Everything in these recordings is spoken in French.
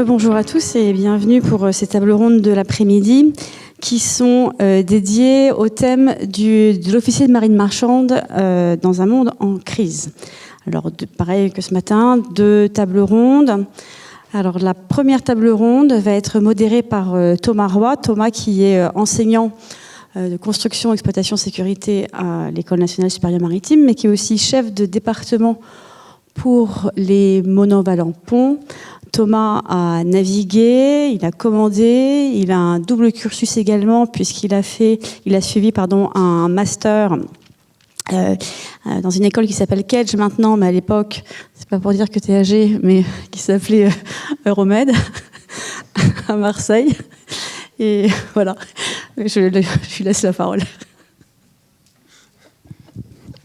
rebonjour à tous et bienvenue pour ces tables rondes de l'après-midi qui sont dédiées au thème de l'officier de marine marchande dans un monde en crise. Alors, pareil que ce matin, 2 tables rondes. Alors, la première table ronde va être modérée par Thomas Roy. Thomas qui est enseignant de construction, exploitation, sécurité à l'École nationale supérieure maritime, mais qui est aussi chef de département pour les monovallants ponts. Thomas a navigué, il a commandé, il a un double cursus également puisqu'il a suivi un master dans une école qui s'appelle Kedge maintenant, mais à l'époque, c'est pas pour dire que tu es âgé, mais qui s'appelait Euromed à Marseille. Et voilà, je lui laisse la parole.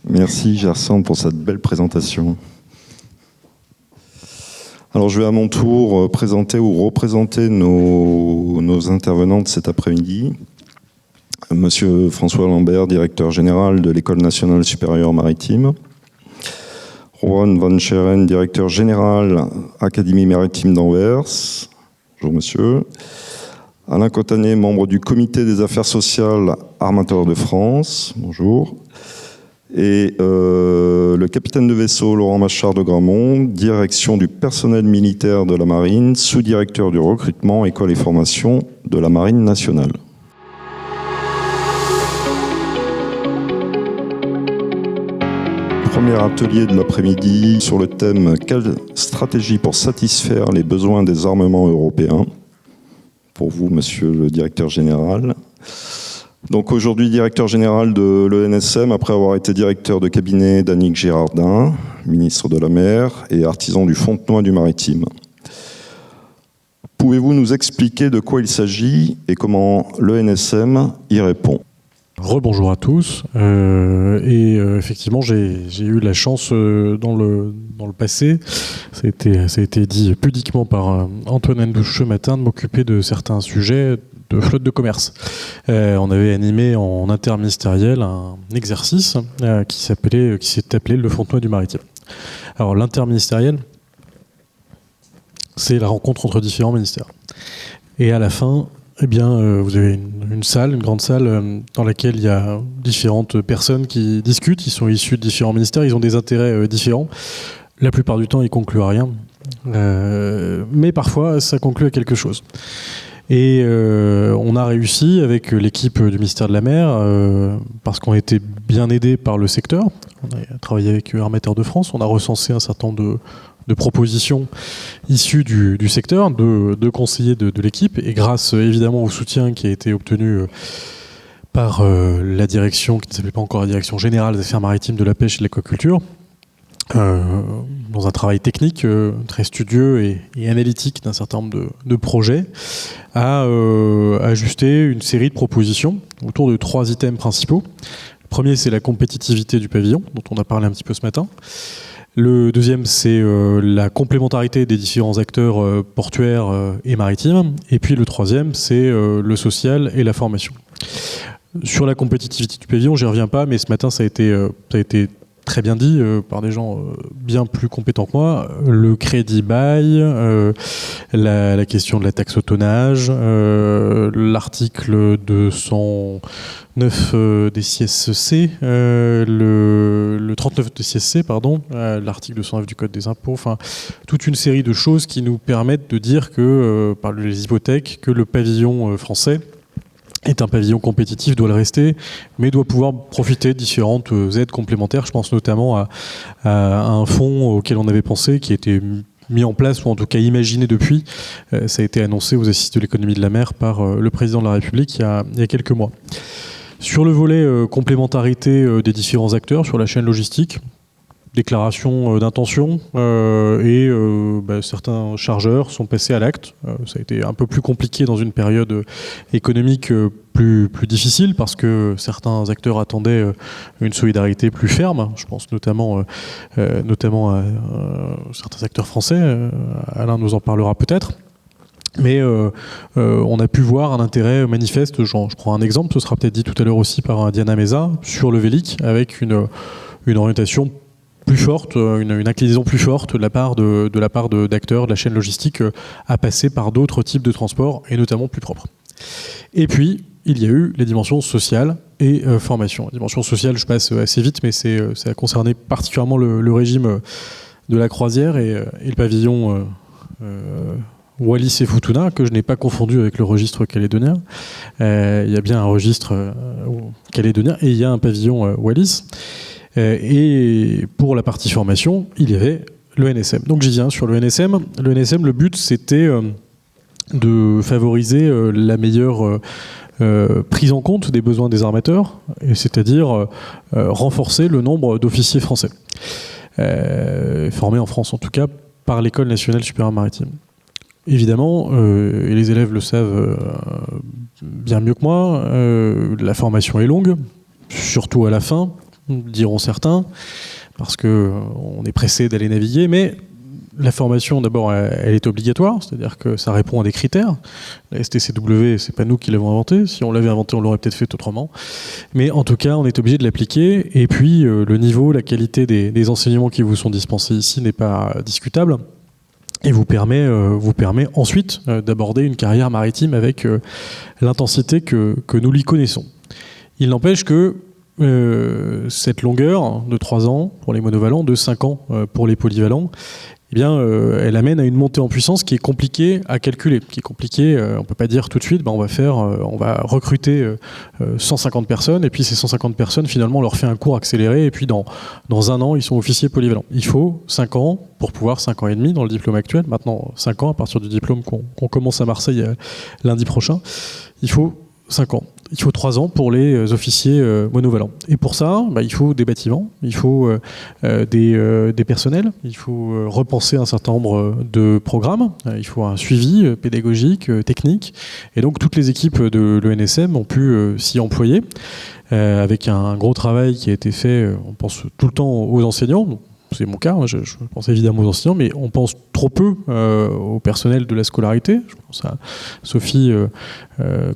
Merci Gerson pour cette belle présentation. Alors je vais à mon tour présenter ou représenter nos intervenants de cet après-midi. Monsieur François Lambert, directeur général de l'École nationale supérieure maritime. Rowan van Scheren, directeur général Académie maritime d'Anvers. Bonjour monsieur. Alain Cottanet, membre du comité des affaires sociales Armateurs de France. Bonjour. Et le capitaine de vaisseau Laurent Machard de Gramont, direction du personnel militaire de la marine, sous-directeur du recrutement, école et formation de la marine nationale. Premier atelier de l'après-midi sur le thème « Quelle stratégie pour satisfaire les besoins des armements européens ?» Pour vous, monsieur le directeur général. Donc aujourd'hui, directeur général de l'ENSM, après avoir été directeur de cabinet d'Annick Girardin, ministre de la Mer et artisan du Fontenoy du Maritime. Pouvez-vous nous expliquer de quoi il s'agit et comment l'ENSM y répond ? Rebonjour à tous. Effectivement, j'ai eu la chance dans le passé, ça a été dit pudiquement par Antoine Andouche ce matin, de m'occuper de certains sujets de flotte de commerce. On avait animé en interministériel un exercice qui s'est appelé le Fontenoy du Maritime. Alors l'interministériel, c'est la rencontre entre différents ministères. Et à la fin, vous avez une grande salle dans laquelle il y a différentes personnes qui discutent, ils sont issus de différents ministères, ils ont des intérêts différents. La plupart du temps, ils concluent à rien. Mais parfois, ça conclut à quelque chose. Et on a réussi avec l'équipe du ministère de la Mer, parce qu'on a été bien aidé par le secteur. On a travaillé avec Armateurs de France, on a recensé un certain nombre de propositions issues du secteur, de conseillers de l'équipe, et grâce évidemment au soutien qui a été obtenu par la direction, qui ne s'appelait pas encore la direction générale des affaires maritimes, de la pêche et de l'aquaculture, dans un travail technique très studieux et analytique d'un certain nombre de projets, a ajusté une série de propositions autour de 3 items principaux. Le premier, c'est la compétitivité du pavillon, dont on a parlé un petit peu ce matin. Le deuxième, c'est la complémentarité des différents acteurs portuaires et maritimes. Et puis le troisième, c'est le social et la formation. Sur la compétitivité du pavillon, j'y reviens pas, mais ce matin, ça a été très bien dit par des gens bien plus compétents que moi. Le crédit bail, la question de la taxe au tonnage, l'article 209 des CSC, le 39 des CSC, pardon, l'article 209 du Code des impôts, enfin toute une série de choses qui nous permettent de dire que, par les hypothèques, que le pavillon français est un pavillon compétitif, doit le rester, mais doit pouvoir profiter de différentes aides complémentaires. Je pense notamment à un fonds auquel on avait pensé, qui a été mis en place, ou en tout cas imaginé depuis. Ça a été annoncé aux Assises de l'économie de la mer par le président de la République il y a quelques mois. Sur le volet complémentarité des différents acteurs, sur la chaîne logistique, déclaration d'intention certains chargeurs sont passés à l'acte. Ça a été un peu plus compliqué dans une période économique plus difficile parce que certains acteurs attendaient une solidarité plus ferme. Je pense notamment à certains acteurs français. Alain nous en parlera peut-être. Mais on a pu voir un intérêt manifeste. Je prends un exemple, ce sera peut-être dit tout à l'heure aussi par Diana Meza, sur le Vélic, avec une orientation plus forte, une inclinaison plus forte de la part d'acteurs de la chaîne logistique à passer par d'autres types de transports, et notamment plus propres. Et puis, il y a eu les dimensions sociales et formation. Les dimensions sociales, je passe assez vite, mais ça a concerné particulièrement le régime de la croisière et le pavillon Wallis et Futuna, que je n'ai pas confondu avec le registre calédonien. Il y a bien un registre calédonien et il y a un pavillon Wallis. Et pour la partie formation, il y avait le NSM. Donc j'y viens sur le NSM. Le NSM, le but, c'était de favoriser la meilleure prise en compte des besoins des armateurs, et c'est-à-dire renforcer le nombre d'officiers français, formés en France en tout cas, par l'École nationale supérieure maritime. Évidemment, et les élèves le savent bien mieux que moi, la formation est longue, surtout à la fin, diront certains, parce qu'on est pressé d'aller naviguer, mais la formation, d'abord, elle est obligatoire, c'est-à-dire que ça répond à des critères. La STCW, c'est pas nous qui l'avons inventé. Si on l'avait inventé, on l'aurait peut-être fait autrement. Mais en tout cas, on est obligé de l'appliquer. Et puis, le niveau, la qualité des enseignements qui vous sont dispensés ici n'est pas discutable. Et vous permet ensuite d'aborder une carrière maritime avec l'intensité que nous lui connaissons. Il n'empêche que cette longueur de 3 ans pour les monovalents, de 5 ans pour les polyvalents, eh bien, elle amène à une montée en puissance qui est compliquée à calculer, qui est compliquée. On ne peut pas dire tout de suite, on va recruter 150 personnes, et puis ces 150 personnes, finalement, on leur fait un cours accéléré, et puis dans 1 an, ils sont officiers polyvalents. Il faut 5 ans pour pouvoir, 5 ans et demi dans le diplôme actuel. Maintenant, 5 ans à partir du diplôme qu'on commence à Marseille lundi prochain. Il faut 5 ans. Il faut 3 ans pour les officiers monovalents. Et pour ça, il faut des bâtiments, il faut des personnels, il faut repenser un certain nombre de programmes, il faut un suivi pédagogique, technique. Et donc toutes les équipes de l'ENSM ont pu s'y employer, avec un gros travail qui a été fait, on pense tout le temps aux enseignants. C'est mon cas, je pense évidemment aux enseignants, mais on pense trop peu au personnel de la scolarité. Je pense à Sophie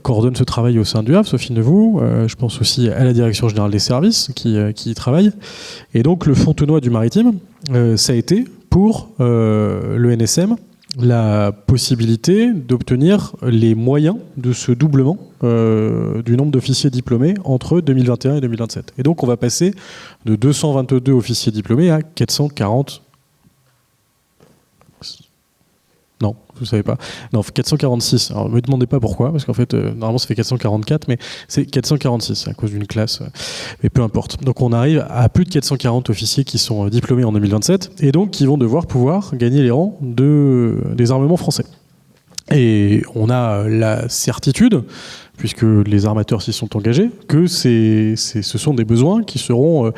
coordonne ce travail au sein du Havre, Sophie Nevou. Je pense aussi à la direction générale des services qui y travaille. Et donc le Fontenoy du maritime, ça a été pour le NSM la possibilité d'obtenir les moyens de ce doublement du nombre d'officiers diplômés entre 2021 et 2027. Et donc on va passer de 222 officiers diplômés à 440. Non, vous savez pas. Non, 446. Alors, ne me demandez pas pourquoi, parce qu'en fait, normalement, ça fait 444, mais c'est 446 à cause d'une classe. Mais peu importe. Donc, on arrive à plus de 440 officiers qui sont diplômés en 2027, et donc qui vont devoir pouvoir gagner les rangs des armements français. Et on a la certitude, puisque les armateurs s'y sont engagés, que ce sont des besoins qui seront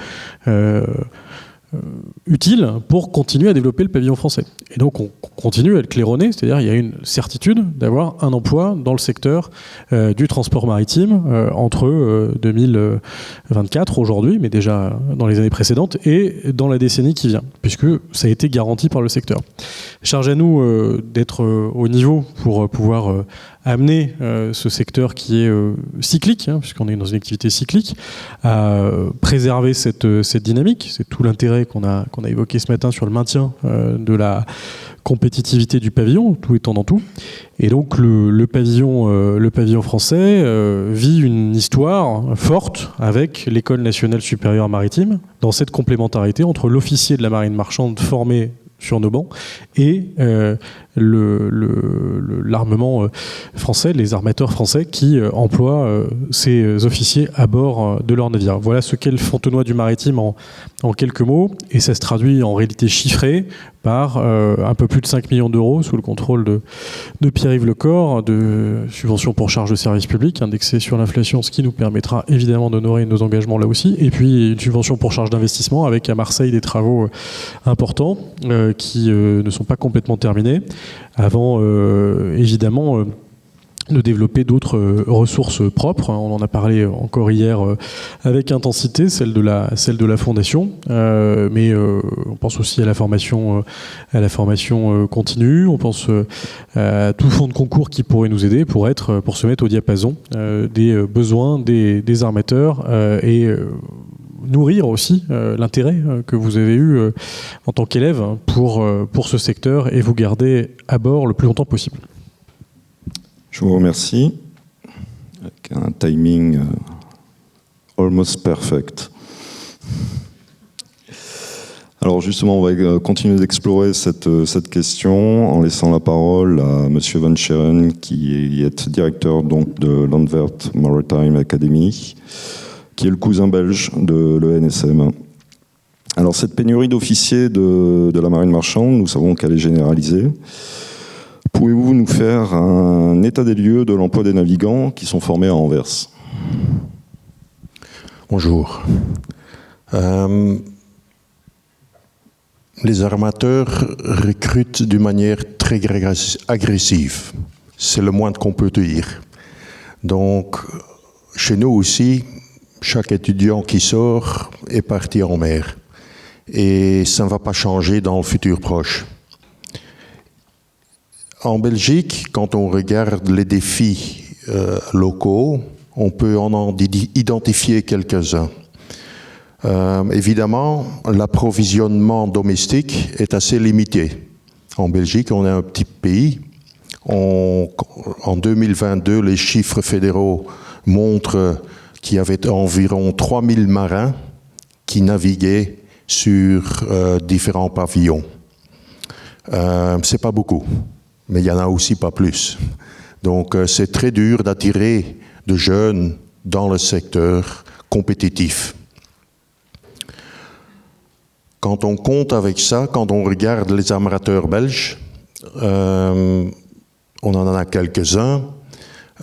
utile pour continuer à développer le pavillon français. Et donc on continue à le claironner, c'est-à-dire il y a une certitude d'avoir un emploi dans le secteur du transport maritime entre 2024 aujourd'hui, mais déjà dans les années précédentes, et dans la décennie qui vient, puisque ça a été garanti par le secteur. Charge à nous d'être au niveau pour pouvoir amener ce secteur qui est cyclique, puisqu'on est dans une activité cyclique, à préserver cette dynamique. C'est tout l'intérêt qu'on a évoqué ce matin sur le maintien de la compétitivité du pavillon, tout étant dans tout. Et donc le pavillon français vit une histoire forte avec l'École nationale supérieure maritime, dans cette complémentarité entre l'officier de la marine marchande formé sur nos bancs et l'armement français, les armateurs français qui emploient ces officiers à bord de leur navire. Voilà ce qu'est le Fontenoy du maritime en quelques mots, et ça se traduit en réalité chiffrée par un peu plus de 5 millions d'euros sous le contrôle de Pierre-Yves Lecor, de subventions pour charges de service public indexées sur l'inflation, ce qui nous permettra évidemment d'honorer nos engagements là aussi, et puis une subvention pour charges d'investissement avec à Marseille des travaux importants qui ne sont pas complètement terminés, avant évidemment de développer d'autres ressources propres. On en a parlé encore hier avec intensité, celle de la fondation, mais on pense aussi à la formation continue. On pense à tout fonds de concours qui pourrait nous aider pour se mettre au diapason des besoins des armateurs et nourrir aussi l'intérêt que vous avez eu en tant qu'élève pour ce secteur et vous garder à bord le plus longtemps possible. Je vous remercie. Avec un timing almost perfect. Alors justement, on va continuer d'explorer cette question en laissant la parole à Monsieur Van Scheren, qui est directeur donc de Landwehr Maritime Academy, qui est le cousin belge de l'ENSM. Alors cette pénurie d'officiers de la marine marchande, nous savons qu'elle est généralisée. Pouvez-vous nous faire un état des lieux de l'emploi des navigants qui sont formés à Anvers ? Bonjour. Les armateurs recrutent d'une manière très agressive. C'est le moins qu'on peut dire. Donc, chez nous aussi, chaque étudiant qui sort est parti en mer. Et ça ne va pas changer dans le futur proche. En Belgique, quand on regarde les défis locaux, on peut en identifier quelques-uns. Évidemment, l'approvisionnement domestique est assez limité. En Belgique, on est un petit pays. En 2022, les chiffres fédéraux montrent qu'il y avait environ 3000 marins qui naviguaient sur différents pavillons. C'est pas beaucoup, mais il y en a aussi pas plus. Donc, c'est très dur d'attirer de jeunes dans le secteur compétitif. Quand on compte avec ça, quand on regarde les armateurs belges, on en a quelques-uns,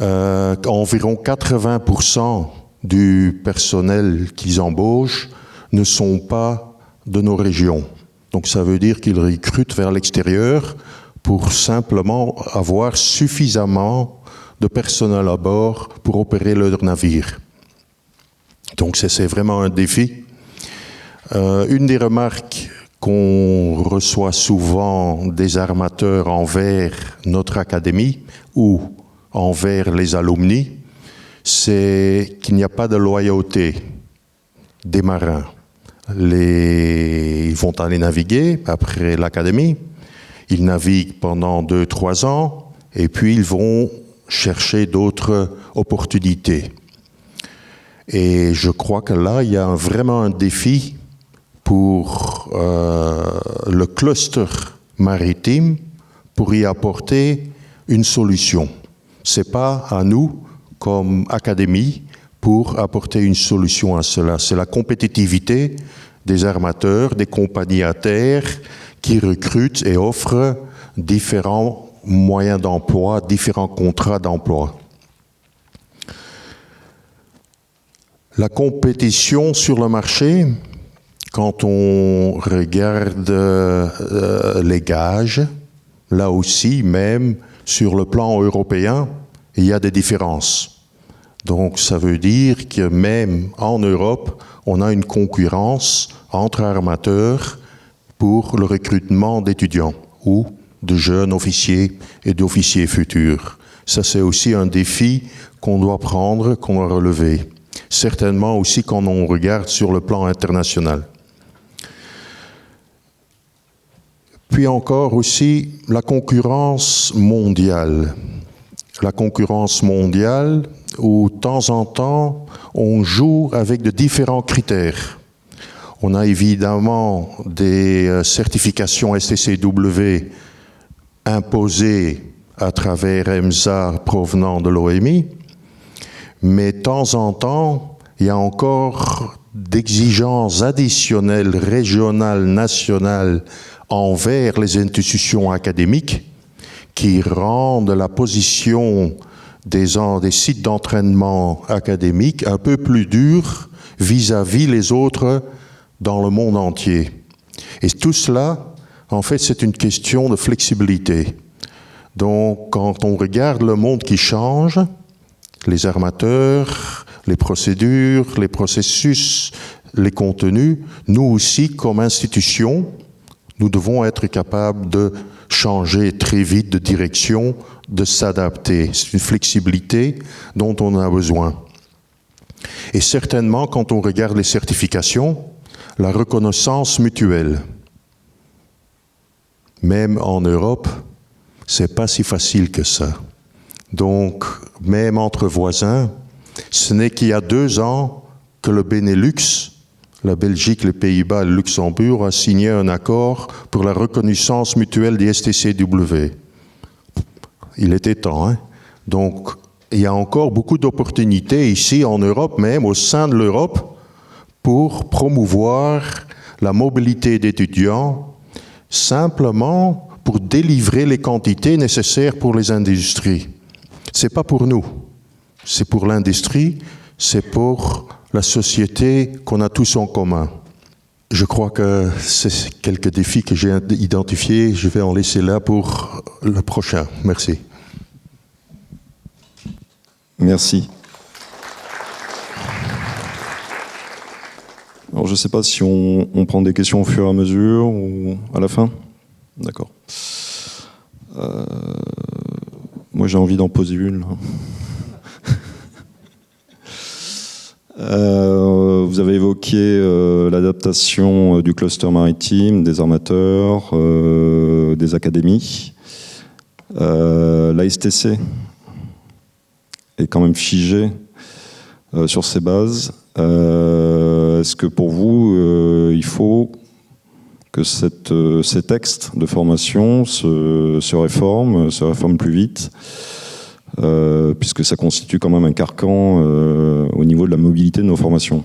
environ 80% du personnel qu'ils embauchent ne sont pas de nos régions. Donc ça veut dire qu'ils recrutent vers l'extérieur pour simplement avoir suffisamment de personnel à bord pour opérer leur navire. Donc c'est vraiment un défi. Une des remarques qu'on reçoit souvent des armateurs envers notre académie ou envers les alumni, c'est qu'il n'y a pas de loyauté des marins. Ils vont aller naviguer après l'académie, ils naviguent pendant 2-3 ans et puis ils vont chercher d'autres opportunités. Et je crois que là, il y a vraiment un défi pour le cluster maritime pour y apporter une solution. Ce n'est pas à nous, comme académie, pour apporter une solution à cela. C'est la compétitivité des armateurs, des compagnies à terre qui recrutent et offrent différents moyens d'emploi, différents contrats d'emploi. La compétition sur le marché, quand on regarde les gages, là aussi, même sur le plan européen, il y a des différences. Donc ça veut dire que même en Europe, on a une concurrence entre armateurs pour le recrutement d'étudiants ou de jeunes officiers et d'officiers futurs. Ça, c'est aussi un défi qu'on doit prendre, qu'on doit relever. Certainement aussi quand on regarde sur le plan international. Puis encore aussi la concurrence mondiale. La concurrence mondiale où de temps en temps on joue avec de différents critères. On a évidemment des certifications STCW imposées à travers EMSA provenant de l'OMI, mais de temps en temps, il y a encore d'exigences additionnelles régionales, nationales envers les institutions académiques qui rendent la position des sites d'entraînement académiques un peu plus dure vis-à-vis les autres dans le monde entier. Et tout cela, en fait, c'est une question de flexibilité. Donc, quand on regarde le monde qui change, les armateurs, les procédures, les processus, les contenus, nous aussi, comme institution, nous devons être capables de changer très vite de direction, de s'adapter. C'est une flexibilité dont on a besoin. Et certainement, quand on regarde les certifications, la reconnaissance mutuelle. Même en Europe, c'est pas si facile que ça. Donc, même entre voisins, ce n'est qu'il y a 2 ans que le Benelux, la Belgique, les Pays-Bas et le Luxembourg, a signé un accord pour la reconnaissance mutuelle des STCW. Il était temps, hein? Donc, il y a encore beaucoup d'opportunités ici en Europe, même au sein de l'Europe, pour promouvoir la mobilité d'étudiants, simplement pour délivrer les quantités nécessaires pour les industries. C'est pas pour nous, c'est pour l'industrie, c'est pour la société qu'on a tous en commun. Je crois que c'est quelques défis que j'ai identifiés. Je vais en laisser là pour le prochain. Merci. Merci. Alors, je ne sais pas si on prend des questions au fur et à mesure ou à la fin. D'accord. Moi, j'ai envie d'en poser une. Vous avez évoqué l'adaptation du cluster maritime, des armateurs, des académies. L'ASTC est quand même figé sur ces bases. Est-ce que pour vous, il faut que ces textes de formation se réforment plus vite, puisque ça constitue quand même un carcan au niveau de la mobilité de nos formations?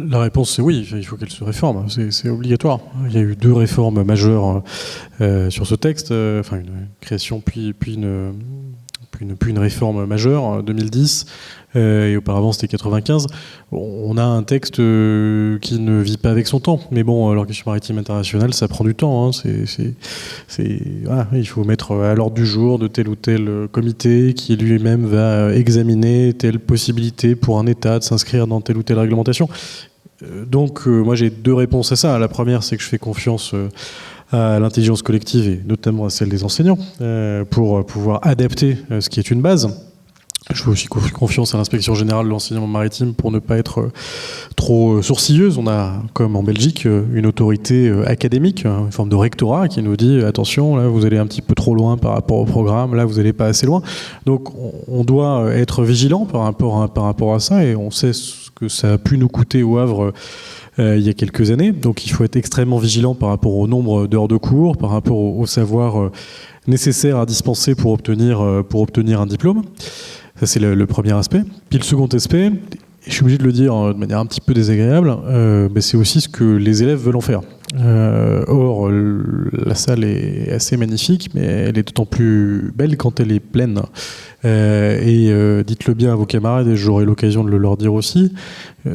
La réponse, c'est oui, il faut qu'elle se réforme, c'est obligatoire. Il y a eu 2 réformes majeures sur ce texte, enfin une création puis une réforme majeure en 2010, et auparavant c'était 95. On a un texte qui ne vit pas avec son temps, mais bon, l'Organisation maritime internationale, ça prend du temps, hein. Voilà, il faut mettre à l'ordre du jour de tel ou tel comité qui lui-même va examiner telle possibilité pour un État de s'inscrire dans telle ou telle réglementation. Donc moi j'ai 2 réponses à ça. La première, c'est que je fais confiance à l'intelligence collective et notamment à celle des enseignants pour pouvoir adapter ce qui est une base. Je fais aussi confiance à l'inspection générale de l'enseignement maritime pour ne pas être trop sourcilleuse. On a, comme en Belgique, une autorité académique, une forme de rectorat qui nous dit attention, là vous allez un petit peu trop loin par rapport au programme, là vous n'allez pas assez loin. Donc on doit être vigilant par rapport à ça, et on sait ce que ça a pu nous coûter au Havre il y a quelques années. Donc il faut être extrêmement vigilant par rapport au nombre d'heures de cours, par rapport au savoir nécessaire à dispenser pour obtenir un diplôme. Ça, c'est le premier aspect. Puis le second aspect, et je suis obligé de le dire de manière un petit peu désagréable, c'est aussi ce que les élèves veulent en faire. Or, la salle est assez magnifique, mais elle est d'autant plus belle quand elle est pleine. Dites-le bien à vos camarades, et j'aurai l'occasion de le leur dire aussi,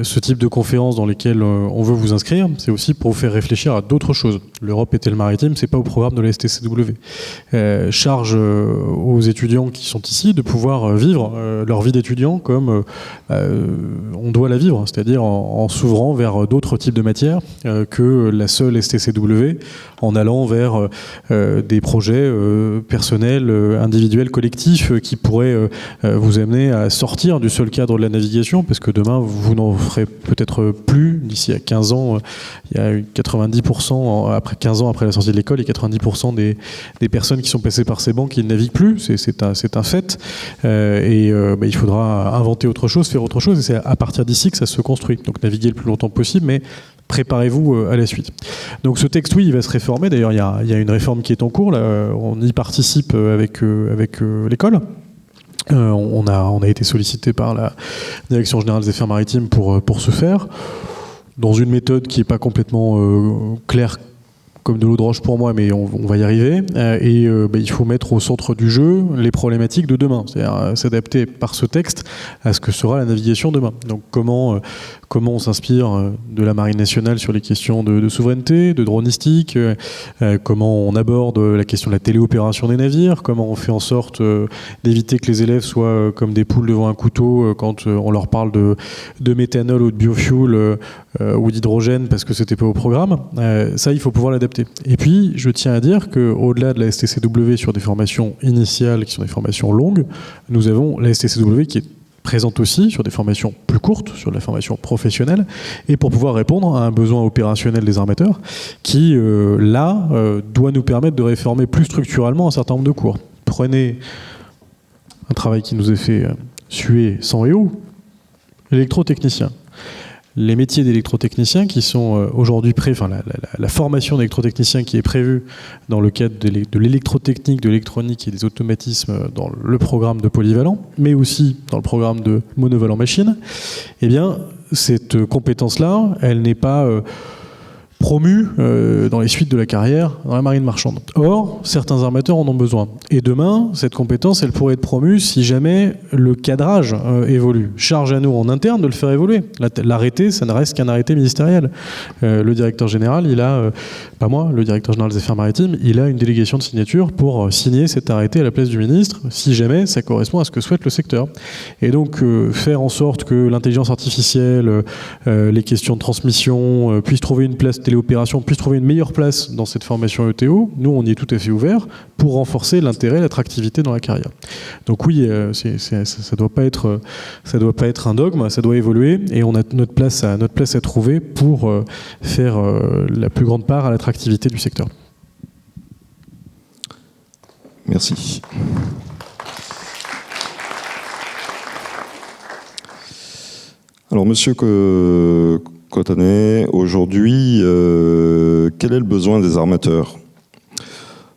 ce type de conférences dans lesquelles on veut vous inscrire, c'est aussi pour vous faire réfléchir à d'autres choses. L'Europe est-elle maritime? C'est pas au programme de la STCW. Charge aux étudiants qui sont ici de pouvoir vivre leur vie d'étudiant comme on doit la vivre, c'est-à-dire en s'ouvrant vers d'autres types de matières que la seule STCW, en allant vers des projets personnels, individuels, collectifs qui pourraient vous amener à sortir du seul cadre de la navigation, parce que demain vous n'en ferez peut-être plus. D'ici à 15 ans, il y a 90%, après 15 ans après la sortie de l'école, il y a 90% des personnes qui sont passées par ces bancs qui ne naviguent plus, c'est un fait, il faudra inventer autre chose, faire autre chose, et c'est à partir d'ici que ça se construit. Donc naviguer le plus longtemps possible, mais préparez-vous à la suite. Donc ce texte, oui, il va se réformer. D'ailleurs, il y a une réforme qui est en cours. Là, on y participe avec l'école. On a été sollicité par la Direction générale des affaires maritimes pour ce faire, dans une méthode qui n'est pas complètement claire comme de l'eau de roche pour moi, mais on va y arriver. Il faut mettre au centre du jeu les problématiques de demain, c'est-à-dire s'adapter par ce texte à ce que sera la navigation demain. Donc comment on s'inspire de la Marine nationale sur les questions de souveraineté, de dronistique, comment on aborde la question de la téléopération des navires, comment on fait en sorte d'éviter que les élèves soient comme des poules devant un couteau quand on leur parle de méthanol ou de biofuel ou d'hydrogène parce que c'était pas au programme. Ça, il faut pouvoir l'adapter. adapter. Et puis, je tiens à dire qu'au-delà de la STCW sur des formations initiales, qui sont des formations longues, nous avons la STCW qui est présente aussi sur des formations plus courtes, sur de la formation professionnelle, et pour pouvoir répondre à un besoin opérationnel des armateurs qui, doit nous permettre de réformer plus structurellement un certain nombre de cours. Prenez un travail qui nous est fait suer sang et eau, l'électrotechnicien. Les métiers d'électrotechnicien qui sont aujourd'hui la formation d'électrotechnicien qui est prévue dans le cadre de l'électrotechnique, de l'électronique et des automatismes dans le programme de polyvalent, mais aussi dans le programme de monovalent machine, eh bien, cette compétence-là, elle n'est pas promue dans les suites de la carrière dans la marine marchande. Or, certains armateurs en ont besoin. Et demain, cette compétence, elle pourrait être promue si jamais le cadrage évolue. Charge à nous en interne de le faire évoluer. L'arrêté, ça ne reste qu'un arrêté ministériel. Le directeur général, pas moi, le directeur général des affaires maritimes, il a une délégation de signature pour signer cet arrêté à la place du ministre, si jamais ça correspond à ce que souhaite le secteur. Et donc, faire en sorte que l'intelligence artificielle, les questions de transmission puissent trouver une place, téléopération puisse trouver une meilleure place dans cette formation ETO, nous on y est tout à fait ouvert pour renforcer l'intérêt, l'attractivité dans la carrière. Donc oui, ça doit pas être un dogme, ça doit évoluer et on a notre place à trouver pour faire la plus grande part à l'attractivité du secteur. Merci. Alors monsieur Cottanet, aujourd'hui, quel est le besoin des armateurs?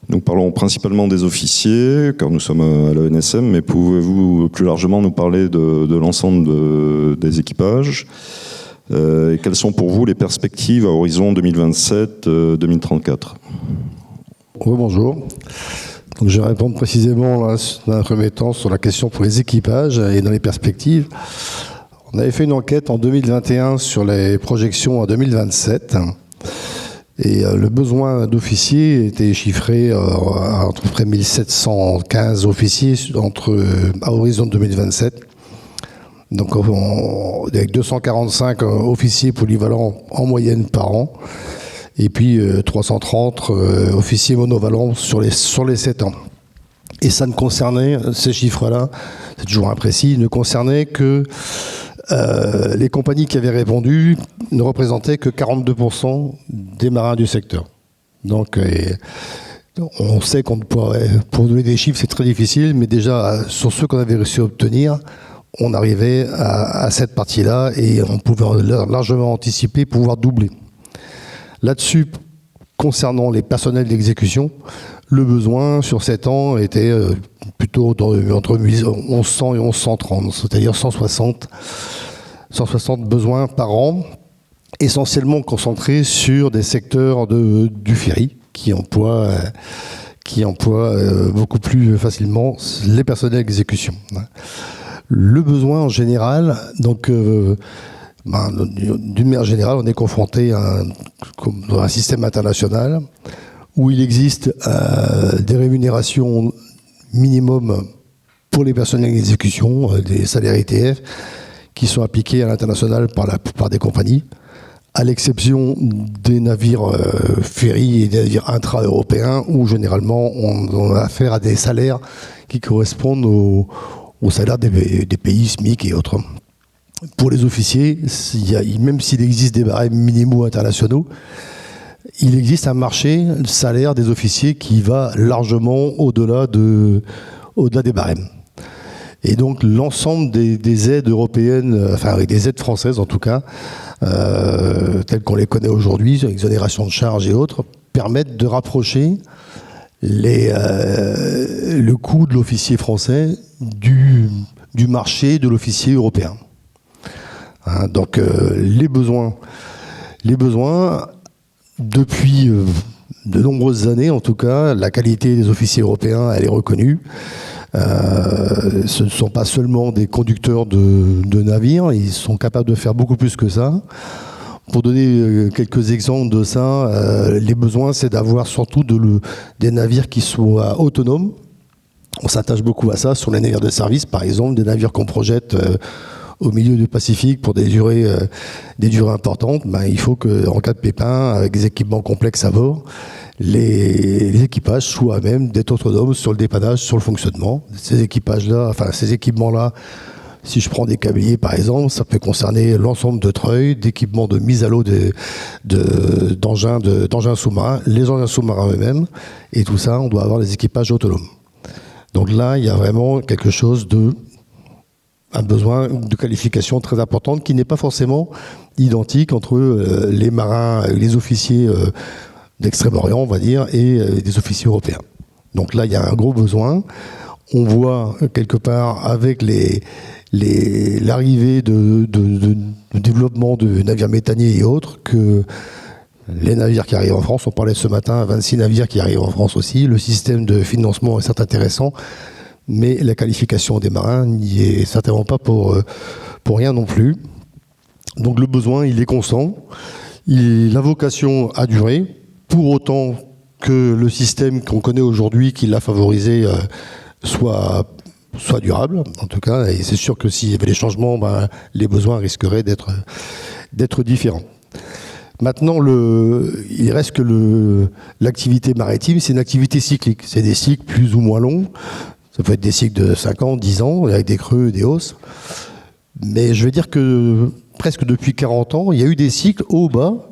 Nous parlons principalement des officiers, car nous sommes à l'ENSM, mais pouvez-vous plus largement nous parler de l'ensemble des équipages? Et quelles sont pour vous les perspectives à horizon 2027-2034? Oui, bonjour. Donc, je vais répondre précisément là, dans un premier temps sur la question pour les équipages et dans les perspectives. On avait fait une enquête en 2021 sur les projections en 2027 et le besoin d'officiers était chiffré à peu près 1715 officiers à horizon 2027. Donc avec 245 officiers polyvalents en moyenne par an et puis 330 officiers monovalents sur les 7 ans. Et ça ne concernait, ces chiffres-là, c'est toujours imprécis, ne concernaient que les compagnies qui avaient répondu ne représentaient que 42% des marins du secteur. Donc, on sait qu'on pourrait, pour donner des chiffres, c'est très difficile, mais déjà, sur ceux qu'on avait réussi à obtenir, on arrivait à cette partie-là et on pouvait largement anticiper pouvoir doubler. Là-dessus, concernant les personnels d'exécution, le besoin sur 7 ans était plutôt entre 1100 et 1130, c'est-à-dire 160 besoins par an, essentiellement concentrés sur des secteurs du ferry qui emploient beaucoup plus facilement les personnels d'exécution. Le besoin en général, donc d'une manière générale, on est confronté à un système international où il existe des rémunérations minimum pour les personnels d'exécution, des salaires ETF, qui sont appliqués à l'international par la plupart des compagnies, à l'exception des navires ferry et des navires intra-européens, où généralement on a affaire à des salaires qui correspondent aux salaires des pays SMIC et autres. Pour les officiers, même s'il existe des barèmes minimaux internationaux, il existe un marché de salaire des officiers qui va largement au-delà des barèmes. Et donc l'ensemble des aides européennes, enfin des aides françaises en tout cas, telles qu'on les connaît aujourd'hui, exonération de charges et autres, permettent de rapprocher le coût de l'officier français du marché de l'officier européen. Donc les besoins, depuis de nombreuses années en tout cas, la qualité des officiers européens, elle est reconnue. Ce ne sont pas seulement des conducteurs de navires, ils sont capables de faire beaucoup plus que ça. Pour donner quelques exemples de ça, les besoins, c'est d'avoir surtout des navires qui soient autonomes. On s'attache beaucoup à ça sur les navires de service, par exemple, des navires qu'on projette au milieu du Pacifique pour des durées importantes, il faut qu'en cas de pépin, avec des équipements complexes à bord, les équipages soient à même d'être autonomes sur le dépannage, sur le fonctionnement. Ces équipements-là, si je prends des câbliers par exemple, ça peut concerner l'ensemble de treuils, d'équipements de mise à l'eau d'engins sous-marins, les engins sous-marins eux-mêmes, et tout ça, on doit avoir des équipages autonomes. Donc là, il y a vraiment un besoin de qualification très importante qui n'est pas forcément identique entre les marins, les officiers d'Extrême-Orient, on va dire, et des officiers européens. Donc là, il y a un gros besoin. On voit quelque part avec l'arrivée de développement de navires méthaniers et autres que les navires qui arrivent en France, on parlait ce matin, 26 navires qui arrivent en France aussi, le système de financement est certes intéressant, mais la qualification des marins n'y est certainement pas pour rien non plus. Donc le besoin, il est constant, la vocation a duré, pour autant que le système qu'on connaît aujourd'hui, qui l'a favorisé, soit durable, en tout cas, et c'est sûr que s'il y avait des changements, les besoins risqueraient d'être différents. Maintenant, il reste que l'activité maritime, c'est une activité cyclique. C'est des cycles plus ou moins longs. Ça peut être des cycles de 5 ans, 10 ans, avec des creux et des hausses. Mais je veux dire que presque depuis 40 ans, il y a eu des cycles haut-bas,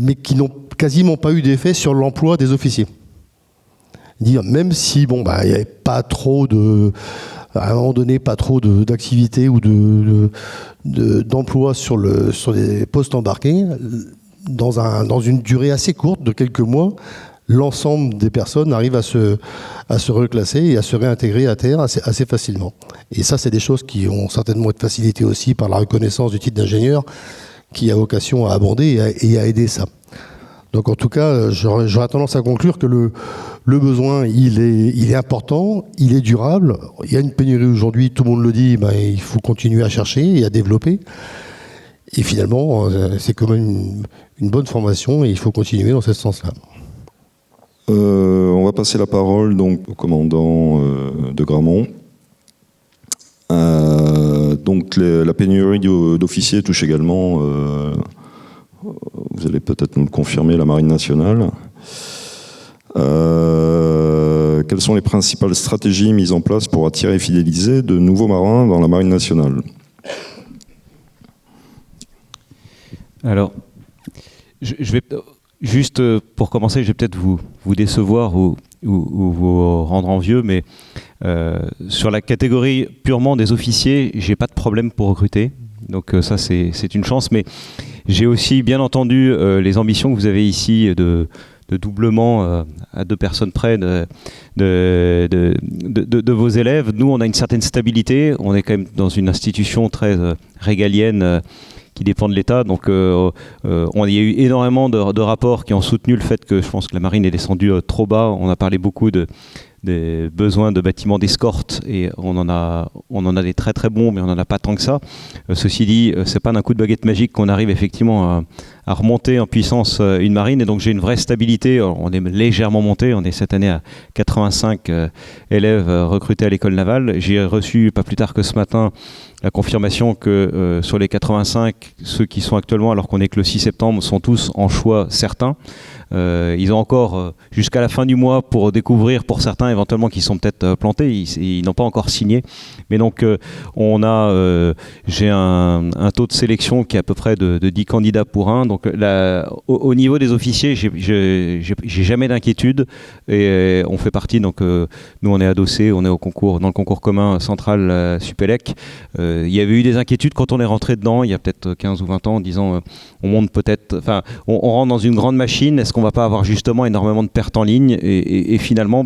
mais qui n'ont quasiment pas eu d'effet sur l'emploi des officiers. Même si, il n'y avait pas trop à un moment donné, pas trop d'activité ou d'emploi sur des postes embarqués, dans une durée assez courte de quelques mois, l'ensemble des personnes arrivent à se reclasser et à se réintégrer à terre assez facilement. Et ça, c'est des choses qui vont certainement être facilitées aussi par la reconnaissance du titre d'ingénieur qui a vocation à aborder et à aider ça. Donc en tout cas, j'aurais tendance à conclure que le besoin, il est important, il est durable. Il y a une pénurie aujourd'hui, tout le monde le dit, il faut continuer à chercher et à développer. Et finalement, c'est quand même une bonne formation et il faut continuer dans ce sens-là. On va passer la parole donc au commandant de Gramont. Donc la pénurie d'officiers touche également, vous allez peut-être nous le confirmer, la Marine nationale. Quelles sont les principales stratégies mises en place pour attirer et fidéliser de nouveaux marins dans la Marine nationale ? Alors, je vais juste pour commencer, je vais peut-être vous décevoir ou vous rendre envieux, mais sur la catégorie purement des officiers, j'ai pas de problème pour recruter. Donc ça, c'est une chance, mais j'ai aussi bien entendu les ambitions que vous avez ici de doublement à 2 personnes près de vos élèves. Nous, on a une certaine stabilité. On est quand même dans une institution très régalienne qui dépend de l'État. Donc, il y a eu énormément de rapports qui ont soutenu le fait que je pense que la marine est descendue trop bas. On a parlé beaucoup des besoins de bâtiments d'escorte et on en a des très très bons, mais on n'en a pas tant que ça. Ceci dit, c'est pas d'un coup de baguette magique qu'on arrive effectivement à remonter en puissance une marine, et donc j'ai une vraie stabilité. On est légèrement monté, on est cette année à 85 élèves recrutés à l'école navale. J'ai reçu pas plus tard que ce matin la confirmation que sur les 85, ceux qui sont actuellement, alors qu'on est que le 6 septembre, sont tous en choix certains. Ils ont encore jusqu'à la fin du mois pour découvrir, pour certains éventuellement qui sont peut-être plantés, ils n'ont pas encore signé. Mais donc j'ai un taux de sélection qui est à peu près de 10 candidats pour un. Donc au niveau des officiers, j'ai jamais d'inquiétude, et on fait partie. Donc nous on est adossés, on est dans le concours commun central Supélec. Il y avait eu des inquiétudes quand on est rentré dedans il y a peut-être 15 ou 20 ans en disant on monte peut-être, enfin on rentre dans une grande machine, est-ce qu'on va pas avoir justement énormément de pertes en ligne, et finalement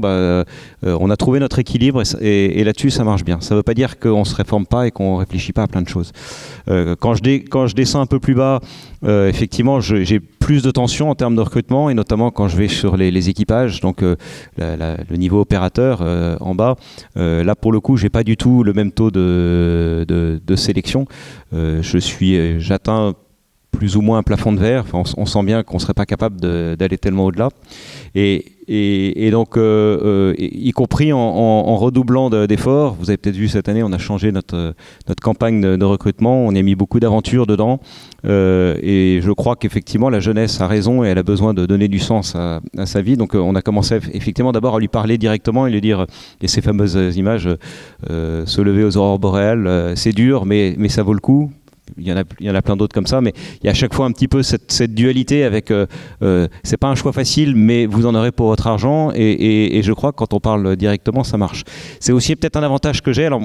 on a trouvé notre équilibre, et là-dessus ça marche bien. Ça veut pas dire qu'on se réforme pas et qu'on réfléchit pas à plein de choses. Quand je descends un peu plus bas, effectivement j'ai plus de tension en termes de recrutement, et notamment quand je vais sur les équipages, donc le niveau opérateur en bas, là pour le coup j'ai pas du tout le même taux de sélection. J'atteins plus ou moins un plafond de verre. Enfin, on sent bien qu'on ne serait pas capable d'aller tellement au-delà. Et donc, y compris en redoublant d'efforts, vous avez peut-être vu cette année, on a changé notre campagne de recrutement, on y a mis beaucoup d'aventures dedans. Et je crois qu'effectivement, la jeunesse a raison et elle a besoin de donner du sens à sa vie. Donc, on a commencé effectivement d'abord à lui parler directement et lui dire, et ces fameuses images, se lever aux aurores boréales, c'est dur, mais ça vaut le coup. Il y en a plein d'autres comme ça, mais il y a à chaque fois un petit peu cette dualité avec c'est pas un choix facile, mais vous en aurez pour votre argent, et je crois que quand on parle directement, ça marche. C'est aussi peut-être un avantage que j'ai, alors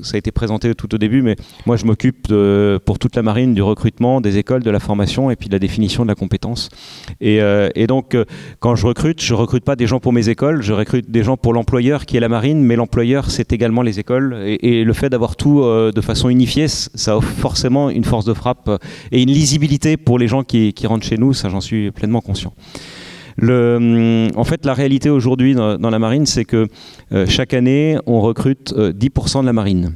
ça a été présenté tout au début, mais moi je m'occupe pour toute la marine du recrutement, des écoles, de la formation et puis de la définition de la compétence. Et donc quand je recrute pas des gens pour mes écoles, je recrute des gens pour l'employeur qui est la marine, mais l'employeur c'est également les écoles, et le fait d'avoir tout de façon unifiée, ça offre forcément une force de frappe et une lisibilité pour les gens qui rentrent chez nous, ça j'en suis pleinement conscient. En fait, la réalité aujourd'hui dans la marine, c'est que chaque année, on recrute 10% de la marine.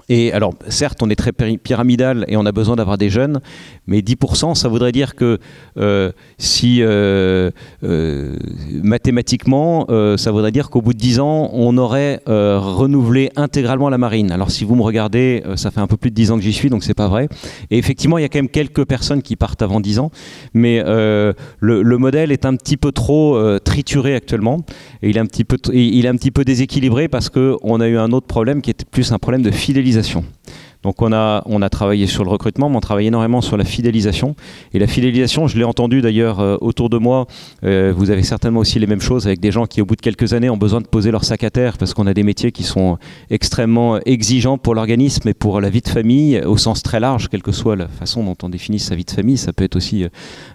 Et alors, certes, on est très pyramidal et on a besoin d'avoir des jeunes, mais 10%, ça voudrait dire que si mathématiquement, ça voudrait dire qu'au bout de 10 ans, on aurait renouvelé intégralement la marine. Alors, si vous me regardez, ça fait un peu plus de 10 ans que j'y suis, donc c'est pas vrai. Et effectivement, il y a quand même quelques personnes qui partent avant 10 ans, mais le modèle est un petit peu trop trituré actuellement, et il est un petit peu déséquilibré parce qu'on a eu un autre problème qui était plus un problème de fidélisation. Donc on a travaillé sur le recrutement, mais on travaille énormément sur la fidélisation. Et la fidélisation, je l'ai entendu d'ailleurs autour de moi, vous avez certainement aussi les mêmes choses avec des gens qui au bout de quelques années ont besoin de poser leur sac à terre parce qu'on a des métiers qui sont extrêmement exigeants pour l'organisme et pour la vie de famille au sens très large, quelle que soit la façon dont on définit sa vie de famille. Ça peut être aussi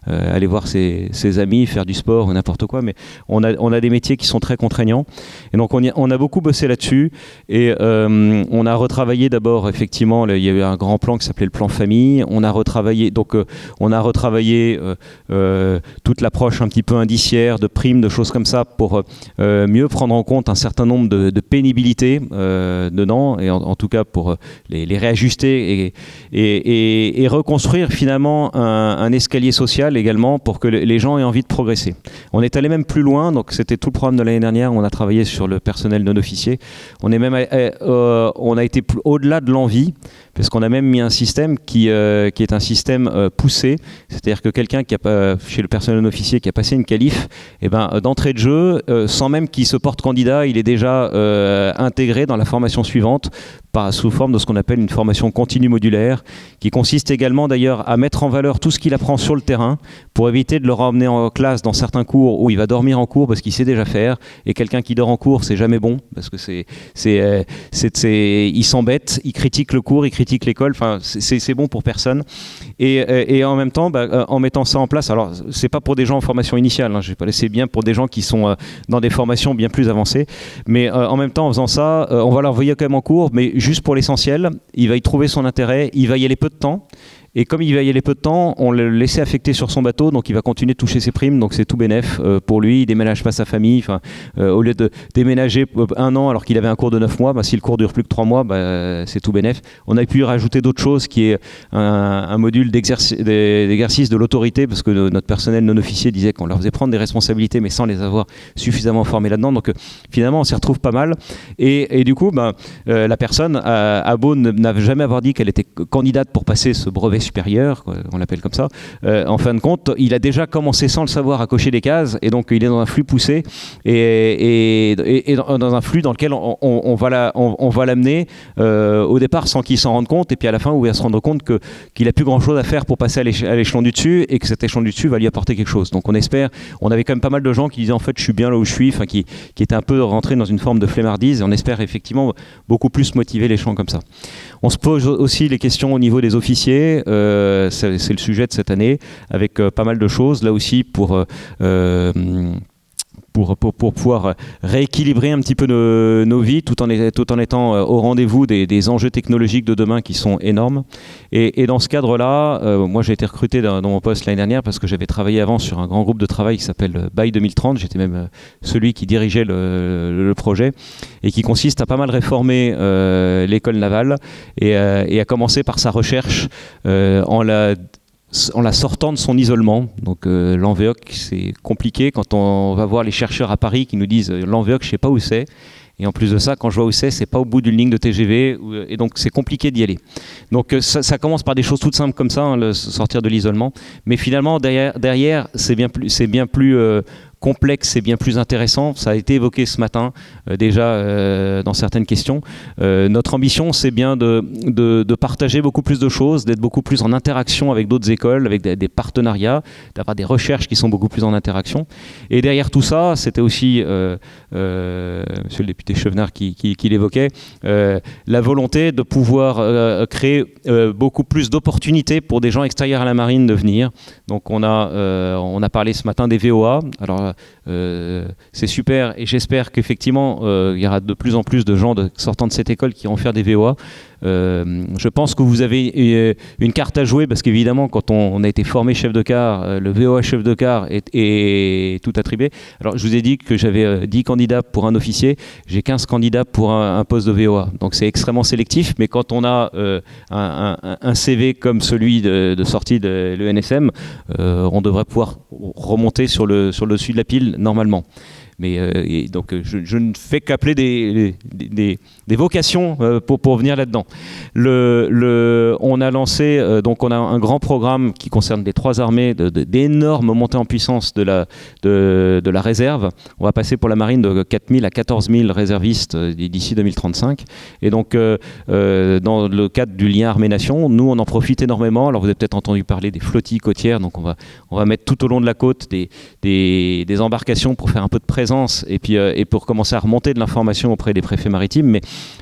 aller voir ses amis, faire du sport ou n'importe quoi, mais on a des métiers qui sont très contraignants. Et donc on a beaucoup bossé là-dessus et on a retravaillé d'abord effectivement. Il y a eu un grand plan qui s'appelait le plan famille. On a retravaillé toute l'approche un petit peu indiciaire, de primes, de choses comme ça pour mieux prendre en compte un certain nombre de pénibilités dedans, et en tout cas pour les réajuster et reconstruire finalement un escalier social également pour que les gens aient envie de progresser. On est allé même plus loin, donc c'était tout le programme de l'année dernière, on a travaillé sur le personnel non officier. On a été au-delà de l'envie, parce qu'on a même mis un système qui est un système poussé, c'est-à-dire que quelqu'un chez le personnel non officier qui a passé une qualif, d'entrée de jeu, sans même qu'il se porte candidat, il est déjà intégré dans la formation suivante sous forme de ce qu'on appelle une formation continue modulaire, qui consiste également d'ailleurs à mettre en valeur tout ce qu'il apprend sur le terrain pour éviter de le ramener en classe dans certains cours où il va dormir en cours parce qu'il sait déjà faire, et quelqu'un qui dort en cours c'est jamais bon parce que il s'embête, il critique le cours, il critique l'école, enfin c'est bon pour personne. Et en même temps, en mettant ça en place, alors c'est pas pour des gens en formation initiale, je vais pas laisser bien pour des gens qui sont dans des formations bien plus avancées, mais en même temps en faisant ça, on va leur envoyer quand même en cours, mais juste pour l'essentiel, il va y trouver son intérêt, il va y aller peu de temps. Et comme il va y aller peu de temps, on le laissait affecter sur son bateau, donc il va continuer de toucher ses primes, donc c'est tout bénef pour lui. Il déménage pas sa famille, au lieu de déménager 1 an alors qu'il avait un cours de 9 mois, si le cours dure plus que 3 mois, c'est tout bénef. On a pu rajouter d'autres choses, qui est un module d'exercice de l'autorité, parce que notre personnel non officier disait qu'on leur faisait prendre des responsabilités, mais sans les avoir suffisamment formés là-dedans. Donc finalement, on s'y retrouve pas mal. Et du coup, la personne a beau n'avait jamais avoir dit qu'elle était candidate pour passer ce brevet supérieur, on l'appelle comme ça, en fin de compte, il a déjà commencé sans le savoir à cocher des cases, et donc il est dans un flux poussé et dans un flux dans lequel on va l'amener au départ sans qu'il s'en rende compte, et puis à la fin où il va se rendre compte qu'il a plus grand chose à faire pour passer à l'échelon du dessus, et que cet échelon du dessus va lui apporter quelque chose. Donc on avait quand même pas mal de gens qui disaient en fait je suis bien là où je suis, qui étaient un peu rentrés dans une forme de flemmardise, et on espère effectivement beaucoup plus motiver les gens comme ça. On se pose aussi les questions au niveau des officiers. C'est le sujet de cette année, avec pas mal de choses là aussi pour pouvoir rééquilibrer un petit peu nos vies tout en étant au rendez-vous des enjeux technologiques de demain qui sont énormes. Et dans ce cadre-là, moi j'ai été recruté dans mon poste l'année dernière parce que j'avais travaillé avant sur un grand groupe de travail qui s'appelle BY 2030. J'étais même celui qui dirigeait le projet, et qui consiste à pas mal réformer l'école navale et à commencer par sa recherche en la en la sortant de son isolement. Donc l'Enveoc, c'est compliqué quand on va voir les chercheurs à Paris qui nous disent l'Enveoc, je sais pas où c'est. Et en plus de ça, quand je vois où c'est pas au bout d'une ligne de TGV, et donc c'est compliqué d'y aller. Donc ça commence par des choses toutes simples comme ça, hein, sortir de l'isolement. Mais finalement, derrière c'est bien plus complexe et bien plus intéressant. Ça a été évoqué ce matin déjà dans certaines questions. Notre ambition, c'est bien de partager beaucoup plus de choses, d'être beaucoup plus en interaction avec d'autres écoles, avec des partenariats, d'avoir des recherches qui sont beaucoup plus en interaction. Et derrière tout ça, c'était aussi, monsieur le député Chevenard qui l'évoquait, la volonté de pouvoir créer beaucoup plus d'opportunités pour des gens extérieurs à la marine de venir. Donc on a parlé ce matin des VOA. Alors c'est super et j'espère qu'effectivement il y aura de plus en plus de gens sortant de cette école qui iront faire des VOA. Je pense que vous avez une carte à jouer parce qu'évidemment quand on a été formé chef de car, le VOA chef de car est tout attribué. Alors je vous ai dit que j'avais 10 candidats pour un officier, j'ai 15 candidats pour un poste de VOA. Donc c'est extrêmement sélectif, mais quand on a un CV comme celui de sortie de l'ENSM, on devrait pouvoir remonter sur le dessus de la pile normalement. Mais donc je ne fais qu'appeler des vocations pour venir là-dedans. On a lancé, donc on a un grand programme qui concerne les 3 armées, d'énormes montées en puissance de la réserve. On va passer pour la marine de 4 000 à 14 000 réservistes d'ici 2035. Et donc dans le cadre du lien armée-nation, nous on en profite énormément. Alors vous avez peut-être entendu parler des flottilles côtières, donc on va mettre tout au long de la côte des embarcations pour faire un peu de présence et pour commencer à remonter de l'information auprès des préfets maritimes.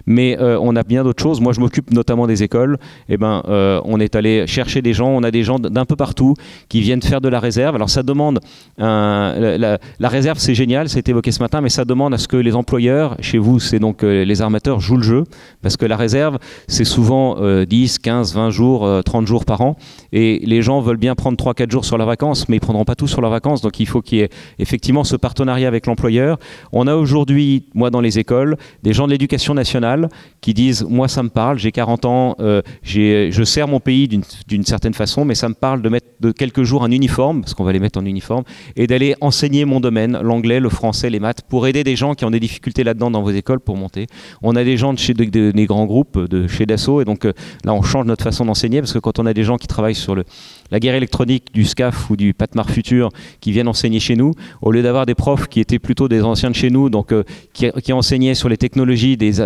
Mais on a bien d'autres choses. Moi, je m'occupe notamment des écoles. On est allé chercher des gens. On a des gens d'un peu partout qui viennent faire de la réserve. Alors, ça demande... la réserve, c'est génial, ça a été évoqué ce matin, mais ça demande à ce que les employeurs, chez vous, c'est donc les armateurs, jouent le jeu. Parce que la réserve, c'est souvent 10, 15, 20 jours, 30 jours par an. Et les gens veulent bien prendre 3-4 jours sur leurs vacances, mais ils ne prendront pas tout sur leurs vacances. Donc, il faut qu'il y ait effectivement ce partenariat avec l'employeur. On a aujourd'hui, moi dans les écoles, des gens de l'éducation nationale qui disent « moi ça me parle, j'ai 40 ans, je sers mon pays d'une certaine façon, mais ça me parle de mettre de quelques jours un uniforme, parce qu'on va les mettre en uniforme, et d'aller enseigner mon domaine, l'anglais, le français, les maths, pour aider des gens qui ont des difficultés là-dedans dans vos écoles pour monter. » On a des gens de chez des grands groupes, de chez Dassault, et donc là on change notre façon d'enseigner, parce que quand on a des gens qui travaillent sur la guerre électronique du SCAF ou du PATMAR Futur qui viennent enseigner chez nous, au lieu d'avoir des profs qui étaient plutôt des anciens de chez nous, donc qui enseignaient sur les technologies des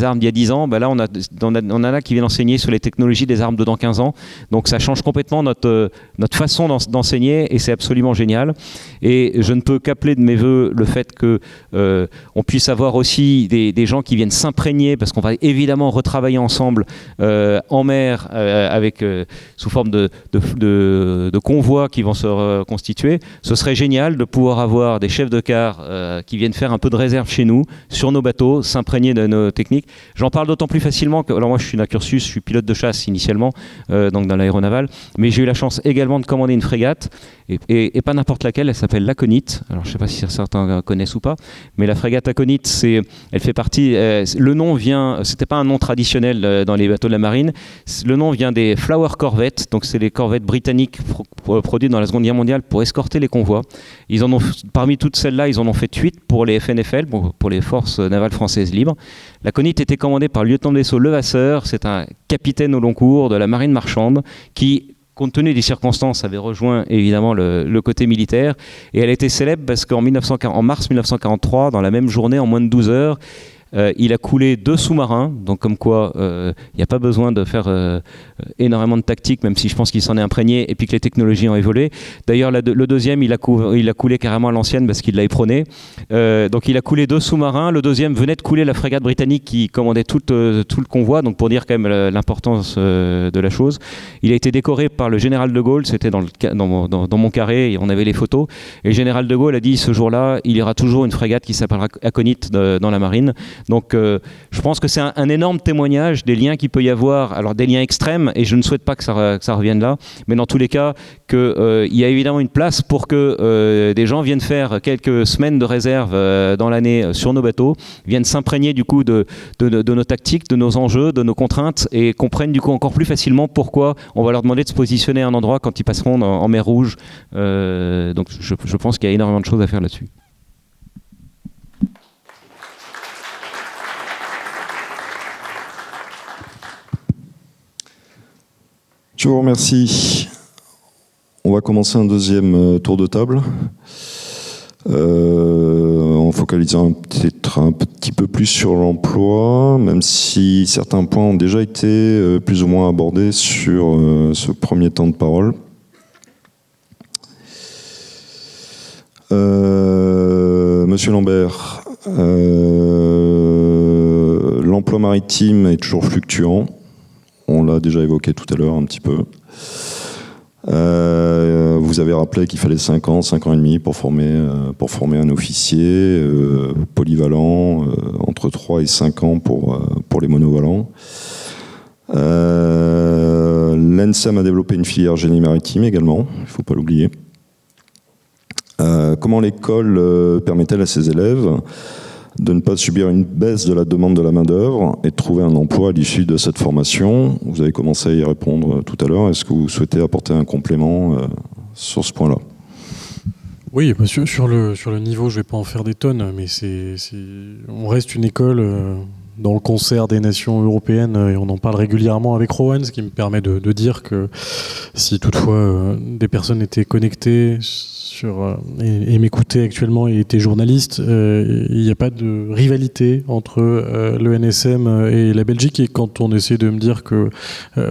armes d'il y a 10 ans, ben là on en a là qui viennent enseigner sur les technologies des armes de dans 15 ans. Donc ça change complètement notre façon d'enseigner et c'est absolument génial. Et je ne peux qu'appeler de mes voeux le fait que on puisse avoir aussi des gens qui viennent s'imprégner, parce qu'on va évidemment retravailler ensemble en mer avec sous forme de convois qui vont se reconstituer. Ce serait génial de pouvoir avoir des chefs de car qui viennent faire un peu de réserve chez nous, sur nos bateaux, s'imprégner de nos techniques. J'en parle d'autant plus facilement que, alors moi je suis d'un cursus, je suis pilote de chasse initialement, donc dans l'aéronaval, mais j'ai eu la chance également de commander une frégate, et pas n'importe laquelle, elle s'appelle l'Aconite. Alors je ne sais pas si certains connaissent ou pas, mais la frégate Aconite, elle fait partie, le nom vient, c'était pas un nom traditionnel dans les bateaux de la marine, le nom vient des Flower Corvettes, donc c'est les corvettes britanniques produites dans la Seconde Guerre mondiale pour escorter les convois. Parmi toutes celles-là, ils en ont fait 8 pour les FNFL, pour les forces navales françaises libres. L'Aconite était commandée par le lieutenant de vaisseau Levasseur, c'est un capitaine au long cours de la marine marchande qui, compte tenu des circonstances, avait rejoint évidemment le côté militaire. Et elle était célèbre parce qu'en mars 1943, dans la même journée, en moins de 12 heures, il a coulé 2 sous-marins, donc comme quoi il n'y a pas besoin de faire énormément de tactique, même si je pense qu'il s'en est imprégné et puis que les technologies ont évolué. D'ailleurs, le deuxième, il a coulé carrément à l'ancienne parce qu'il l'a éperonné. Donc il a coulé 2 sous-marins. Le deuxième venait de couler la frégate britannique qui commandait tout le convoi, donc pour dire quand même l'importance de la chose. Il a été décoré par le général de Gaulle, c'était dans mon carré, et on avait les photos. Et le général de Gaulle a dit ce jour-là, il y aura toujours une frégate qui s'appellera Aconite dans la marine. Donc je pense que c'est un énorme témoignage des liens qu'il peut y avoir, alors des liens extrêmes, et je ne souhaite pas que ça revienne là, mais dans tous les cas, qu'il y a évidemment une place pour que des gens viennent faire quelques semaines de réserve dans l'année sur nos bateaux, viennent s'imprégner du coup de nos tactiques, de nos enjeux, de nos contraintes, et comprennent du coup encore plus facilement pourquoi on va leur demander de se positionner à un endroit quand ils passeront en mer Rouge. Donc je pense qu'il y a énormément de choses à faire là-dessus. Je vous remercie. On va commencer un deuxième tour de table. En focalisant peut-être un petit peu plus sur l'emploi, même si certains points ont déjà été plus ou moins abordés sur ce premier temps de parole. Monsieur Lambert, l'emploi maritime est toujours fluctuant. On l'a déjà évoqué tout à l'heure un petit peu. Vous avez rappelé qu'il fallait 5 ans et demi pour former un officier polyvalent, entre 3 et 5 ans pour les monovalents. L'ENSEM a développé une filière génie maritime également, il ne faut pas l'oublier. Comment l'école permet-elle à ses élèves de ne pas subir une baisse de la demande de la main-d'œuvre et de trouver un emploi à l'issue de cette formation? Vous avez commencé à y répondre tout à l'heure. Est-ce que vous souhaitez apporter un complément sur ce point-là? Oui, monsieur, sur le niveau, je ne vais pas en faire des tonnes, mais on reste une école dans le concert des nations européennes et on en parle régulièrement avec Rowan, ce qui me permet de dire que si toutefois des personnes étaient connectées et m'écoutaient actuellement et étaient journalistes, il n'y a pas de rivalité entre le NSM et la Belgique. Et quand on essaie de me dire que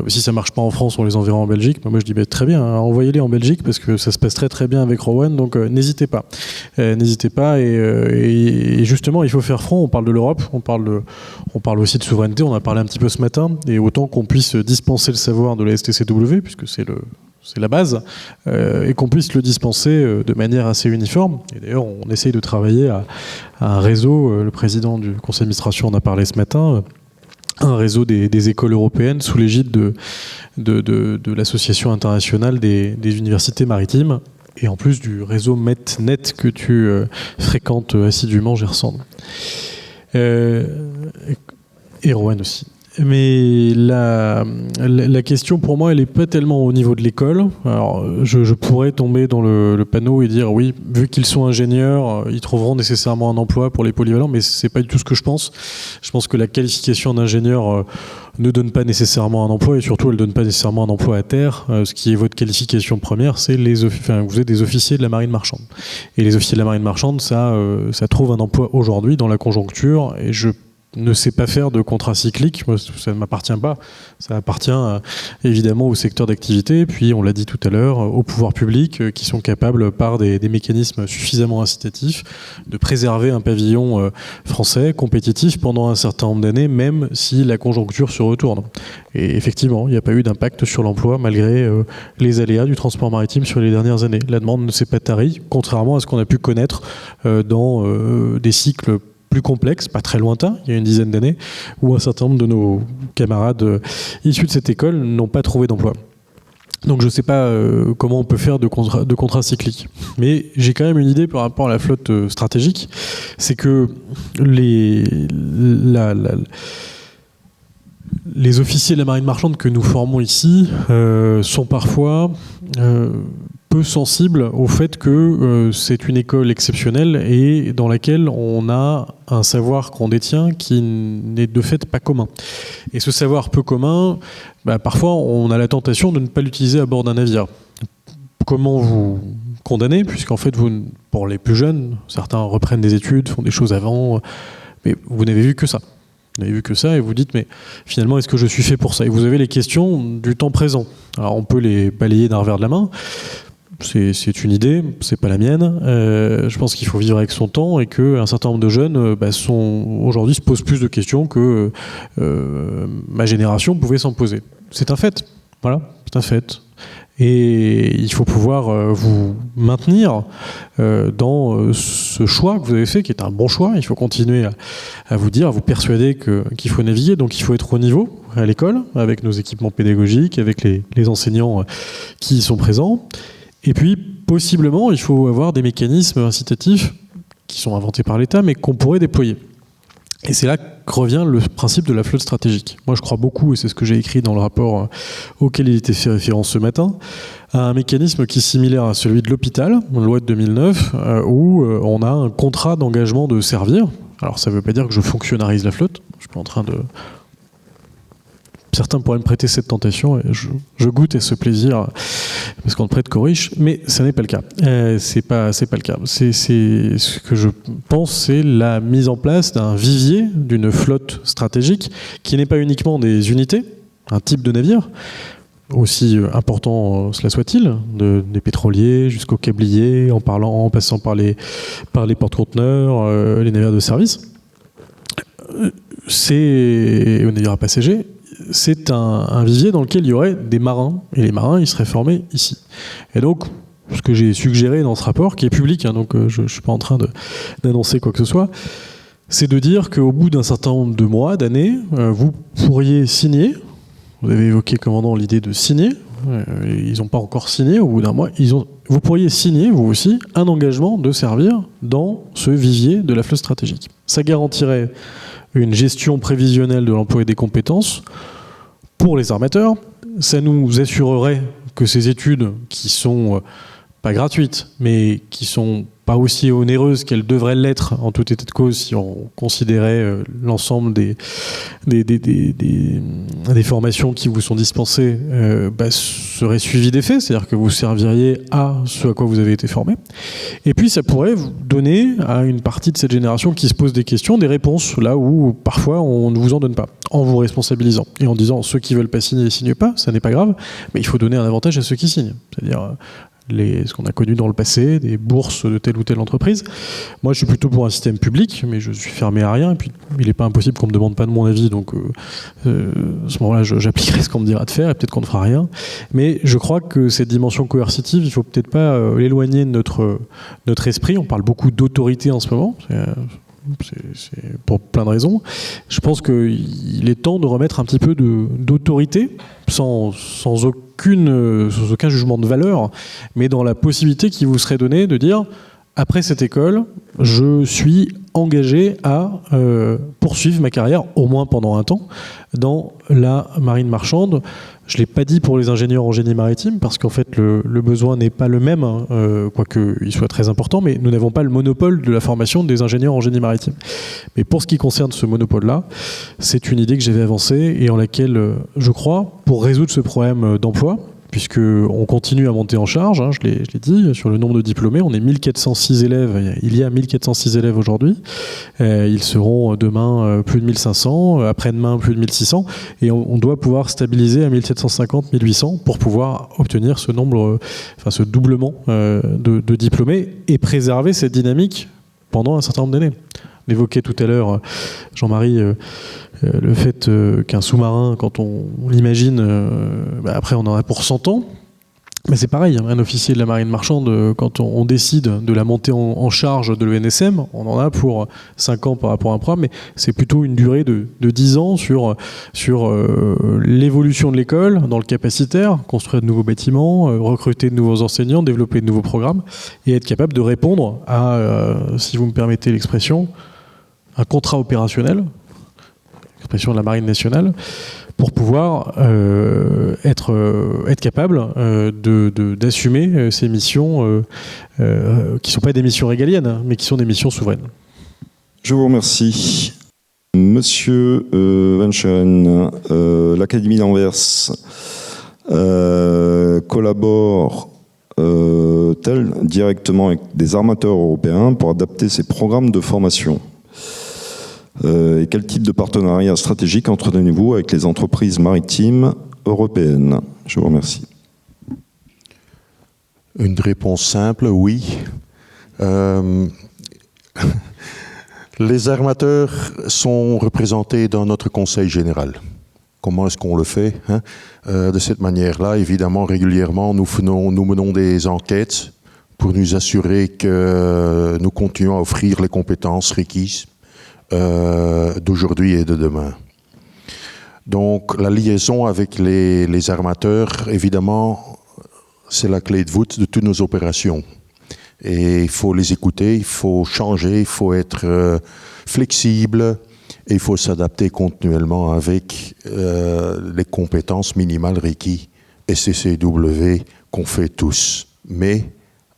si ça ne marche pas en France, on les enverra en Belgique, moi je dis très bien, hein, envoyez-les en Belgique parce que ça se passe très très bien avec Rowan, donc n'hésitez pas. N'hésitez pas et justement il faut faire front. On parle de l'Europe, on parle aussi de souveraineté, on en a parlé un petit peu ce matin, et autant qu'on puisse dispenser le savoir de la STCW, puisque c'est la base, et qu'on puisse le dispenser de manière assez uniforme. Et d'ailleurs, on essaye de travailler à un réseau, le président du conseil d'administration en a parlé ce matin, un réseau des écoles européennes sous l'égide de l'association internationale des universités maritimes, et en plus du réseau METNet que tu fréquentes assidûment, Gersand. Et Rowan aussi. Mais la question pour moi, elle n'est pas tellement au niveau de l'école. Alors, je pourrais tomber dans le panneau et dire oui, vu qu'ils sont ingénieurs, ils trouveront nécessairement un emploi pour les polyvalents, mais c'est pas du tout ce que je pense. Je pense que la qualification d'ingénieur ne donne pas nécessairement un emploi, et surtout elle donne pas nécessairement un emploi à terre. Ce qui est votre qualification première, c'est vous êtes des officiers de la marine marchande. Et les officiers de la marine marchande, ça trouve un emploi aujourd'hui dans la conjoncture, et je ne sait pas faire de contrat cyclique. Moi, ça ne m'appartient pas. Ça appartient évidemment au secteur d'activité, puis on l'a dit tout à l'heure, aux pouvoirs publics qui sont capables, par des mécanismes suffisamment incitatifs, de préserver un pavillon français compétitif pendant un certain nombre d'années, même si la conjoncture se retourne. Et effectivement, il n'y a pas eu d'impact sur l'emploi malgré les aléas du transport maritime sur les dernières années. La demande ne s'est pas tarie, contrairement à ce qu'on a pu connaître dans des cycles plus complexe, pas très lointain, il y a une dizaine d'années, où un certain nombre de nos camarades issus de cette école n'ont pas trouvé d'emploi. Donc je ne sais pas comment on peut faire de contrat cyclique. Mais j'ai quand même une idée par rapport à la flotte stratégique, c'est que les officiers de la marine marchande que nous formons ici sont parfois peu sensibles au fait que c'est une école exceptionnelle et dans laquelle on a un savoir qu'on détient qui n'est de fait pas commun. Et ce savoir peu commun, parfois on a la tentation de ne pas l'utiliser à bord d'un navire. Comment vous condamnez, puisqu'en fait, pour les plus jeunes, certains reprennent des études, font des choses avant, mais vous n'avez vu que ça. Vous n'avez vu que ça et vous dites, mais finalement, est-ce que je suis fait pour ça? Et vous avez les questions du temps présent. Alors, on peut les balayer d'un revers de la main. C'est une idée, c'est pas la mienne. Je pense qu'il faut vivre avec son temps et qu'un certain nombre de jeunes aujourd'hui se posent plus de questions que ma génération pouvait s'en poser. C'est un fait. Voilà, c'est un fait. Et il faut pouvoir vous maintenir dans ce choix que vous avez fait, qui est un bon choix. Il faut continuer à vous dire, à vous persuader qu'il faut naviguer. Donc il faut être au niveau à l'école, avec nos équipements pédagogiques, avec les enseignants qui y sont présents. Et puis, possiblement, il faut avoir des mécanismes incitatifs qui sont inventés par l'État, mais qu'on pourrait déployer. Et c'est là que revient le principe de la flotte stratégique. Moi, je crois beaucoup, et c'est ce que j'ai écrit dans le rapport auquel il était fait référence ce matin, à un mécanisme qui est similaire à celui de l'hôpital, une loi de 2009, où on a un contrat d'engagement de servir. Alors, ça ne veut pas dire que je fonctionnarise la flotte. Je suis pas en train de... Certains pourraient me prêter cette tentation, et je goûte à ce plaisir, parce qu'on ne prête qu'aux riches, mais ce n'est pas le cas. C'est pas le cas. C'est ce que je pense, c'est la mise en place d'un vivier, d'une flotte stratégique, qui n'est pas uniquement des unités, un type de navire, aussi important cela soit-il, des pétroliers jusqu'aux câbliers, en passant par les porte-conteneurs, les navires de service. C'est aux navires à passagers. C'est un vivier dans lequel il y aurait des marins, et les marins, ils seraient formés ici. Et donc, ce que j'ai suggéré dans ce rapport, qui est public, donc je ne suis pas en train d'annoncer quoi que ce soit, c'est de dire qu'au bout d'un certain nombre de mois, d'années, vous pourriez signer, vous avez évoqué, commandant, l'idée de signer, ils n'ont pas encore signé, au bout d'un mois, vous pourriez signer, vous aussi, un engagement de servir dans ce vivier de la flotte stratégique. Ça garantirait une gestion prévisionnelle de l'emploi et des compétences pour les armateurs. Ça nous assurerait que ces études, qui sont pas gratuites, mais qui sont pas aussi onéreuses qu'elles devraient l'être en tout état de cause si on considérait l'ensemble des formations qui vous sont dispensées, seraient suivies d'effets, c'est-à-dire que vous serviriez à ce à quoi vous avez été formé. Et puis ça pourrait vous donner à une partie de cette génération qui se pose des questions, des réponses, là où parfois on ne vous en donne pas, en vous responsabilisant et en disant ceux qui veulent pas signer ne signent pas, ça n'est pas grave, mais il faut donner un avantage à ceux qui signent, c'est-à-dire ce qu'on a connu dans le passé, des bourses de telle ou telle entreprise. Moi, je suis plutôt pour un système public, mais je suis fermé à rien. Et puis, il n'est pas impossible qu'on ne me demande pas de mon avis. Donc, à ce moment-là, j'appliquerai ce qu'on me dira de faire et peut-être qu'on ne fera rien. Mais je crois que cette dimension coercitive, il ne faut peut-être pas l'éloigner de notre esprit. On parle beaucoup d'autorité en ce moment. C'est pour plein de raisons. Je pense qu'il est temps de remettre un petit peu d'autorité, sans aucun jugement de valeur, mais dans la possibilité qui vous serait donnée de dire, après cette école, je suis engagé à poursuivre ma carrière, au moins pendant un temps, dans la marine marchande. Je ne l'ai pas dit pour les ingénieurs en génie maritime, parce qu'en fait, le besoin n'est pas le même, quoique il soit très important, mais nous n'avons pas le monopole de la formation des ingénieurs en génie maritime. Mais pour ce qui concerne ce monopole-là, c'est une idée que j'avais avancée et en laquelle je crois, pour résoudre ce problème d'emploi, puisqu'on continue à monter en charge, je l'ai dit, sur le nombre de diplômés, on est 1406 élèves, il y a 1406 élèves aujourd'hui, ils seront demain plus de 1500, après-demain plus de 1600, et on doit pouvoir stabiliser à 1750, 1800 pour pouvoir obtenir ce nombre, ce doublement de diplômés et préserver cette dynamique pendant un certain nombre d'années. On évoquait tout à l'heure, Jean-Marie, le fait qu'un sous-marin, quand on l'imagine, après on en a pour 100 ans. Mais c'est pareil, un officier de la marine marchande, quand on décide de la montée en charge de l'ENSM, on en a pour 5 ans par rapport à un programme, mais c'est plutôt une durée de 10 ans sur l'évolution de l'école, dans le capacitaire, construire de nouveaux bâtiments, recruter de nouveaux enseignants, développer de nouveaux programmes, et être capable de répondre à, si vous me permettez l'expression, un contrat opérationnel, expression de la marine nationale, pour pouvoir être capable d'assumer ces missions qui ne sont pas des missions régaliennes, mais qui sont des missions souveraines. Je vous remercie. Monsieur Van Scheren, l'Académie d'Anvers collabore-t-elle directement avec des armateurs européens pour adapter ses programmes de formation ? Et quel type de partenariat stratégique entretenez-vous avec les entreprises maritimes européennes ? Je vous remercie. Une réponse simple, oui. Les armateurs sont représentés dans notre conseil général comment est-ce qu'on le fait, hein? De cette manière-là, évidemment, régulièrement, nous menons des enquêtes pour nous assurer que nous continuons à offrir les compétences requises d'aujourd'hui et de demain. Donc la liaison avec les armateurs, évidemment, c'est la clé de voûte de toutes nos opérations. Et il faut les écouter, il faut changer, il faut être flexible et il faut s'adapter continuellement avec les compétences minimales requises SCCW qu'on fait tous. Mais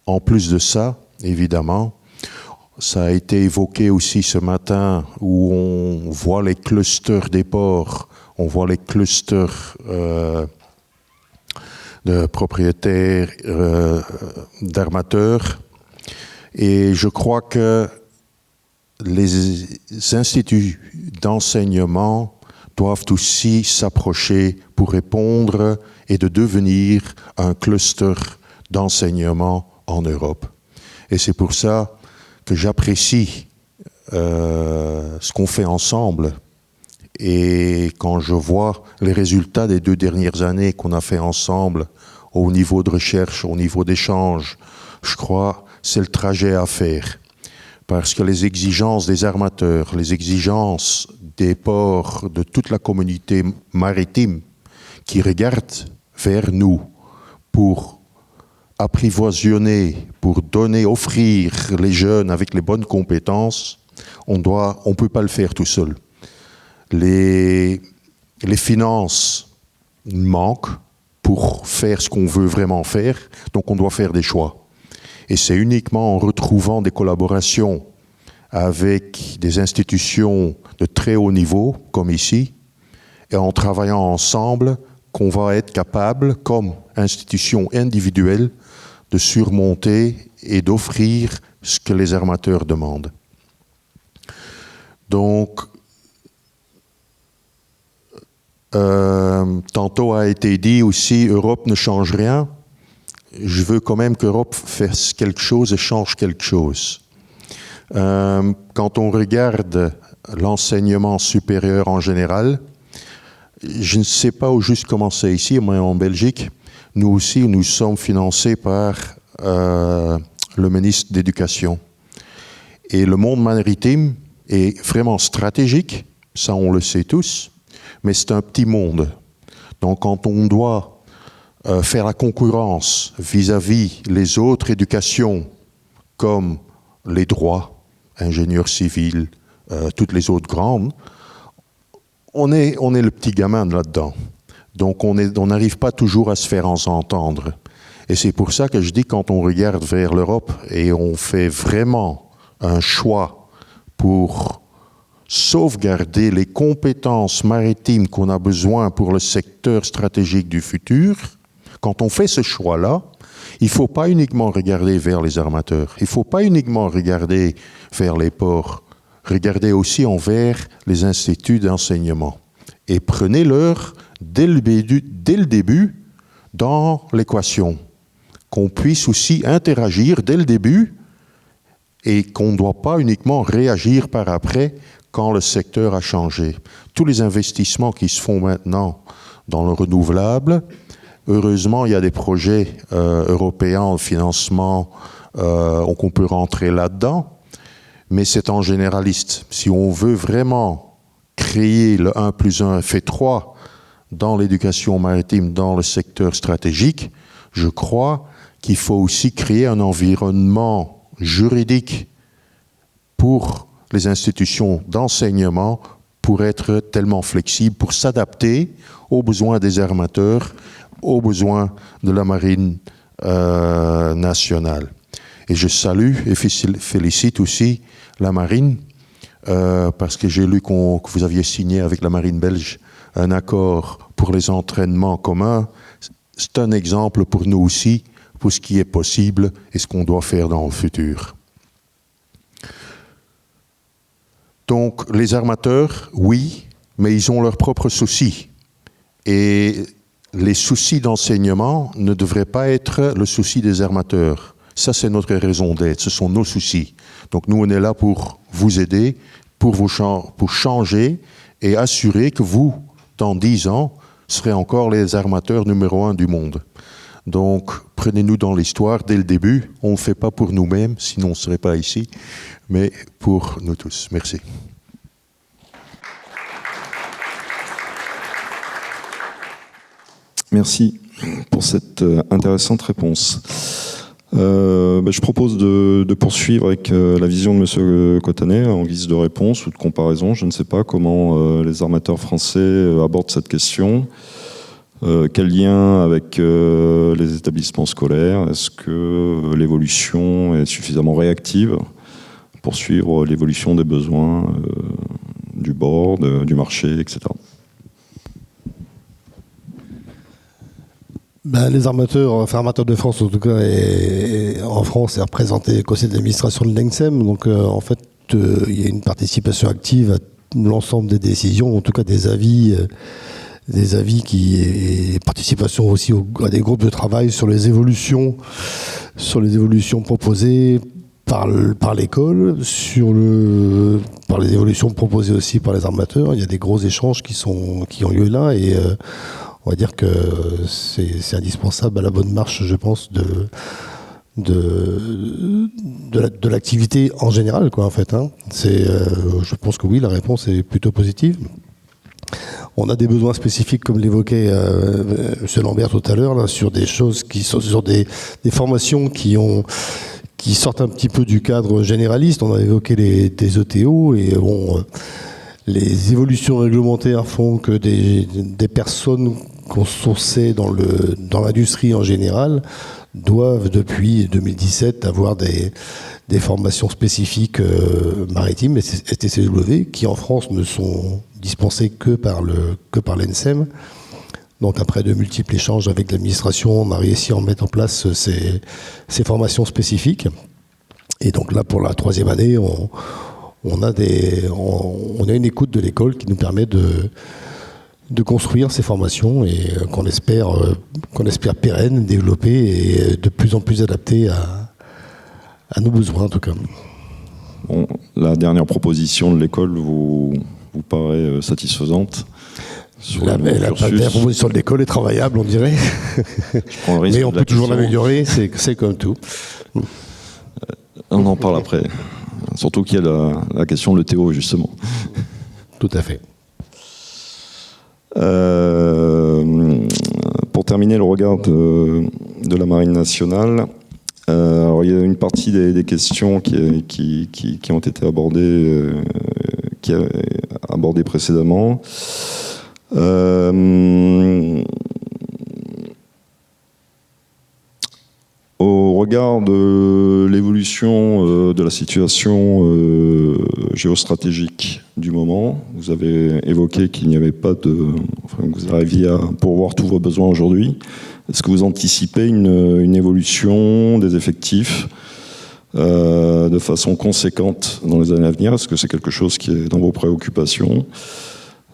en plus de ça, évidemment, ça a été évoqué aussi ce matin où on voit les clusters des ports, on voit les clusters de propriétaires, d'armateurs. Et je crois que les instituts d'enseignement doivent aussi s'approcher pour répondre et de devenir un cluster d'enseignement en Europe. Et c'est pour ça que j'apprécie ce qu'on fait ensemble. Et quand je vois les résultats des 2 dernières années qu'on a fait ensemble au niveau de recherche, au niveau d'échange, je crois que c'est le trajet à faire. Parce que les exigences des armateurs, les exigences des ports, de toute la communauté maritime qui regardent vers nous pour apprivoisonner, pour donner, offrir les jeunes avec les bonnes compétences, on peut pas le faire tout seul. Les finances manquent pour faire ce qu'on veut vraiment faire, donc on doit faire des choix. Et c'est uniquement en retrouvant des collaborations avec des institutions de très haut niveau, comme ici, et en travaillant ensemble, qu'on va être capable, comme institution individuelle, de surmonter et d'offrir ce que les armateurs demandent. Donc, tantôt a été dit aussi, Europe ne change rien. Je veux quand même qu'Europe fasse quelque chose et change quelque chose. Quand on regarde l'enseignement supérieur en général, je ne sais pas où juste commencer ici, mais en Belgique, nous aussi, nous sommes financés par le ministre d'Éducation. Et le monde maritime est vraiment stratégique, ça on le sait tous, mais c'est un petit monde. Donc quand on doit faire la concurrence vis-à-vis les autres éducations, comme les droits, ingénieurs civils, toutes les autres grandes, on est le petit gamin là-dedans. Donc on n'arrive pas toujours à se faire entendre. Et c'est pour ça que je dis, quand on regarde vers l'Europe et on fait vraiment un choix pour sauvegarder les compétences maritimes qu'on a besoin pour le secteur stratégique du futur, quand on fait ce choix-là, il ne faut pas uniquement regarder vers les armateurs, il ne faut pas uniquement regarder vers les ports, regardez aussi envers les instituts d'enseignement. Et prenez-leur dès le début dans l'équation, qu'on puisse aussi interagir dès le début et qu'on ne doit pas uniquement réagir par après quand le secteur a changé. Tous les investissements qui se font maintenant dans le renouvelable, heureusement, il y a des projets européens en financement qu'on peut rentrer là-dedans, mais c'est en généraliste. Si on veut vraiment créer le 1 + 1 fait 3 dans l'éducation maritime, dans le secteur stratégique, je crois qu'il faut aussi créer un environnement juridique pour les institutions d'enseignement pour être tellement flexible, pour s'adapter aux besoins des armateurs, aux besoins de la marine nationale. Et je salue et félicite aussi la marine, parce que j'ai lu que vous aviez signé avec la marine belge un accord pour les entraînements communs. C'est un exemple pour nous aussi, pour ce qui est possible et ce qu'on doit faire dans le futur. Donc, les armateurs, oui, mais ils ont leurs propres soucis. Et les soucis d'enseignement ne devraient pas être le souci des armateurs. Ça, c'est notre raison d'être, ce sont nos soucis. Donc, nous, on est là pour vous aider, pour changer et assurer que vous, dans 10 ans, seraient encore les armateurs numéro 1 du monde. Donc, prenez-nous dans l'histoire dès le début. On ne le fait pas pour nous-mêmes, sinon on ne serait pas ici, mais pour nous tous. Merci. Merci pour cette intéressante réponse. Je propose de poursuivre avec la vision de M. Cottanet en guise de réponse ou de comparaison. Je ne sais pas comment les armateurs français abordent cette question. Quel lien avec les établissements scolaires? Est-ce que l'évolution est suffisamment réactive pour suivre l'évolution des besoins du board, du marché, etc. Les armateurs de France, en tout cas, en France, est représenté au conseil d'administration de l'ENSEM. Donc, en fait, il y a une participation active à l'ensemble des décisions, en tout cas des avis et participation aussi à des groupes de travail sur les évolutions proposées par l'école, par les évolutions proposées aussi par les armateurs. Il y a des gros échanges qui ont lieu là et on va dire que c'est indispensable à la bonne marche, je pense, de l'activité en général, quoi, en fait. Je pense que oui, la réponse est plutôt positive. On a des besoins spécifiques, comme l'évoquait M. Lambert tout à l'heure, là, sur des choses qui sont sur des formations qui sortent un petit peu du cadre généraliste. On a évoqué des ETO et les évolutions réglementaires font que des personnes qu'on sourçait dans l'industrie en général doivent, depuis 2017, avoir des formations spécifiques maritimes, STCW, qui en France ne sont dispensées que par l'ENSEM. Donc après de multiples échanges avec l'administration, on a réussi à en mettre en place ces formations spécifiques. Et donc là, pour la 3e année, on a une écoute de l'école qui nous permet de construire ces formations et qu'on espère pérennes, développées et de plus en plus adaptées à nos besoins, en tout cas. Bon, la dernière proposition de l'école vous paraît satisfaisante? La proposition de l'école est travaillable, on dirait. Mais on peut toujours l'améliorer, c'est comme tout. On en parle après. Surtout qu'il y a la question de l'ETO, justement. Tout à fait. Pour terminer le regard de la Marine nationale, alors il y a une partie des questions qui ont été abordées précédemment. Au regard de l'évolution de la situation géostratégique du moment, vous avez évoqué qu'il n'y avait pas que vous arriviez à pourvoir tous vos besoins aujourd'hui. Est-ce que vous anticipez une évolution des effectifs de façon conséquente dans les années à venir? Est-ce que c'est quelque chose qui est dans vos préoccupations?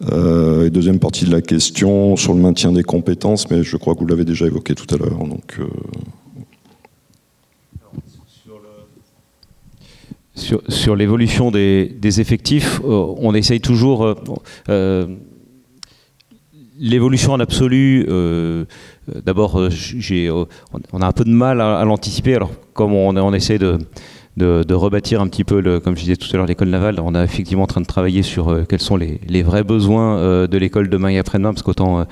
Et deuxième partie de la question sur le maintien des compétences, mais je crois que vous l'avez déjà évoqué tout à l'heure. Donc, Sur l'évolution des effectifs, on essaye toujours l'évolution en absolu. D'abord, on a un peu de mal à l'anticiper. Alors, comme on essaie de rebâtir un petit peu, comme je disais tout à l'heure, l'école navale, on est effectivement en train de travailler sur quels sont les vrais besoins de l'école demain et après-demain, parce qu'autant,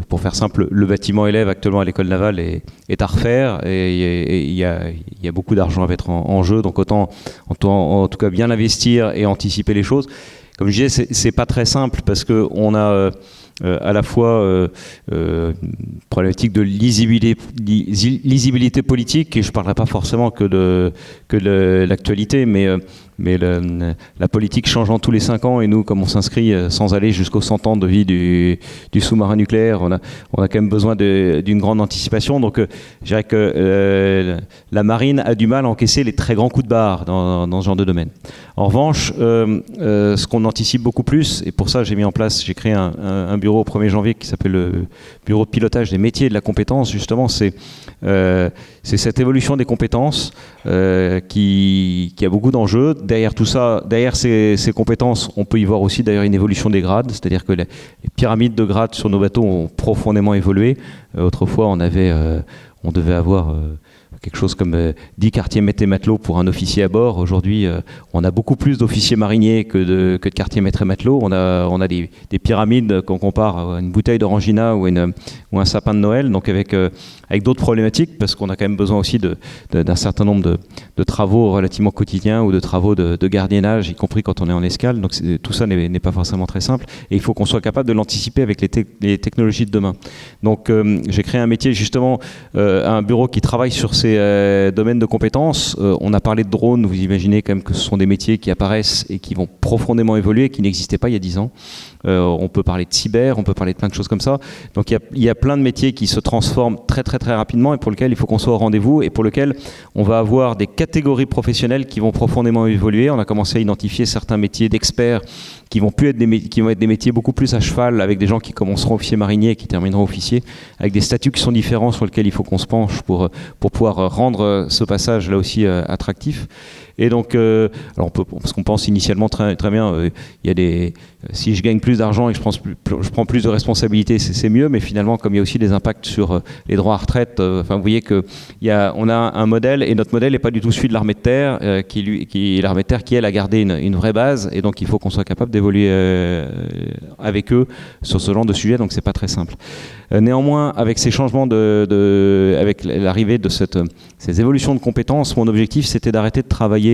pour faire simple, le bâtiment élève actuellement à l'école navale est à refaire, et il y a beaucoup d'argent à mettre en jeu, donc autant en tout cas bien investir et anticiper les choses. Comme je disais, c'est pas très simple, parce qu'on a à la fois une problématique de lisibilité politique, et je ne parlerai pas forcément que de l'actualité, mais la politique changeant tous les 5 ans, et nous, comme on s'inscrit sans aller jusqu'aux 100 ans de vie du sous-marin nucléaire, on a quand même besoin d'une grande anticipation. Donc je dirais que la marine a du mal à encaisser les très grands coups de barre dans ce genre de domaine. En revanche, ce qu'on anticipe beaucoup plus, et pour ça j'ai créé un bureau au 1er janvier qui s'appelle le bureau de pilotage des métiers et de la compétence, justement, c'est cette évolution des compétences qui a beaucoup d'enjeux. derrière tout ça, derrière ces compétences, on peut y voir aussi d'ailleurs une évolution des grades, c'est-à-dire que les pyramides de grades sur nos bateaux ont profondément évolué. Autrefois, on devait avoir quelque chose comme 10 quartiers maîtres et matelots pour un officier à bord. Aujourd'hui, on a beaucoup plus d'officiers mariniers que de quartiers maîtres et matelots. On a des pyramides qu'on compare à une bouteille d'orangina ou un sapin de Noël, donc avec d'autres problématiques, parce qu'on a quand même besoin aussi d'un certain nombre de travaux relativement quotidiens ou de travaux de gardiennage, y compris quand on est en escale. Donc tout ça n'est pas forcément très simple. Et il faut qu'on soit capable de l'anticiper avec les technologies de demain. Donc j'ai créé un métier, justement, un bureau qui travaille sur ces domaines de compétences. On a parlé de drones, vous imaginez quand même que ce sont des métiers qui apparaissent et qui vont profondément évoluer, qui n'existaient pas il y a 10 ans. On peut parler de cyber, on peut parler de plein de choses comme ça. Donc il y a plein de métiers qui se transforment très très très rapidement et pour lesquels il faut qu'on soit au rendez-vous et pour lesquels on va avoir des catégories professionnelles qui vont profondément évoluer. On a commencé à identifier certains métiers d'experts qui vont être des métiers beaucoup plus à cheval, avec des gens qui commenceront officiers mariniers et qui termineront officiers, avec des statuts qui sont différents sur lesquels il faut qu'on se penche pour pouvoir rendre ce passage là aussi attractif. Et donc, alors parce qu'on pense initialement très, très bien, si je gagne plus d'argent et que je prends plus de responsabilités, c'est mieux, mais finalement, comme il y a aussi des impacts sur les droits à retraite, vous voyez qu'on a un modèle, et notre modèle n'est pas du tout celui de l'armée de terre, l'armée de terre qui, elle, a gardé une vraie base, et donc il faut qu'on soit capable d'évoluer avec eux sur ce genre de sujet, donc c'est pas très simple. Néanmoins, avec ces changements avec l'arrivée de ces évolutions de compétences, mon objectif c'était d'arrêter de travailler,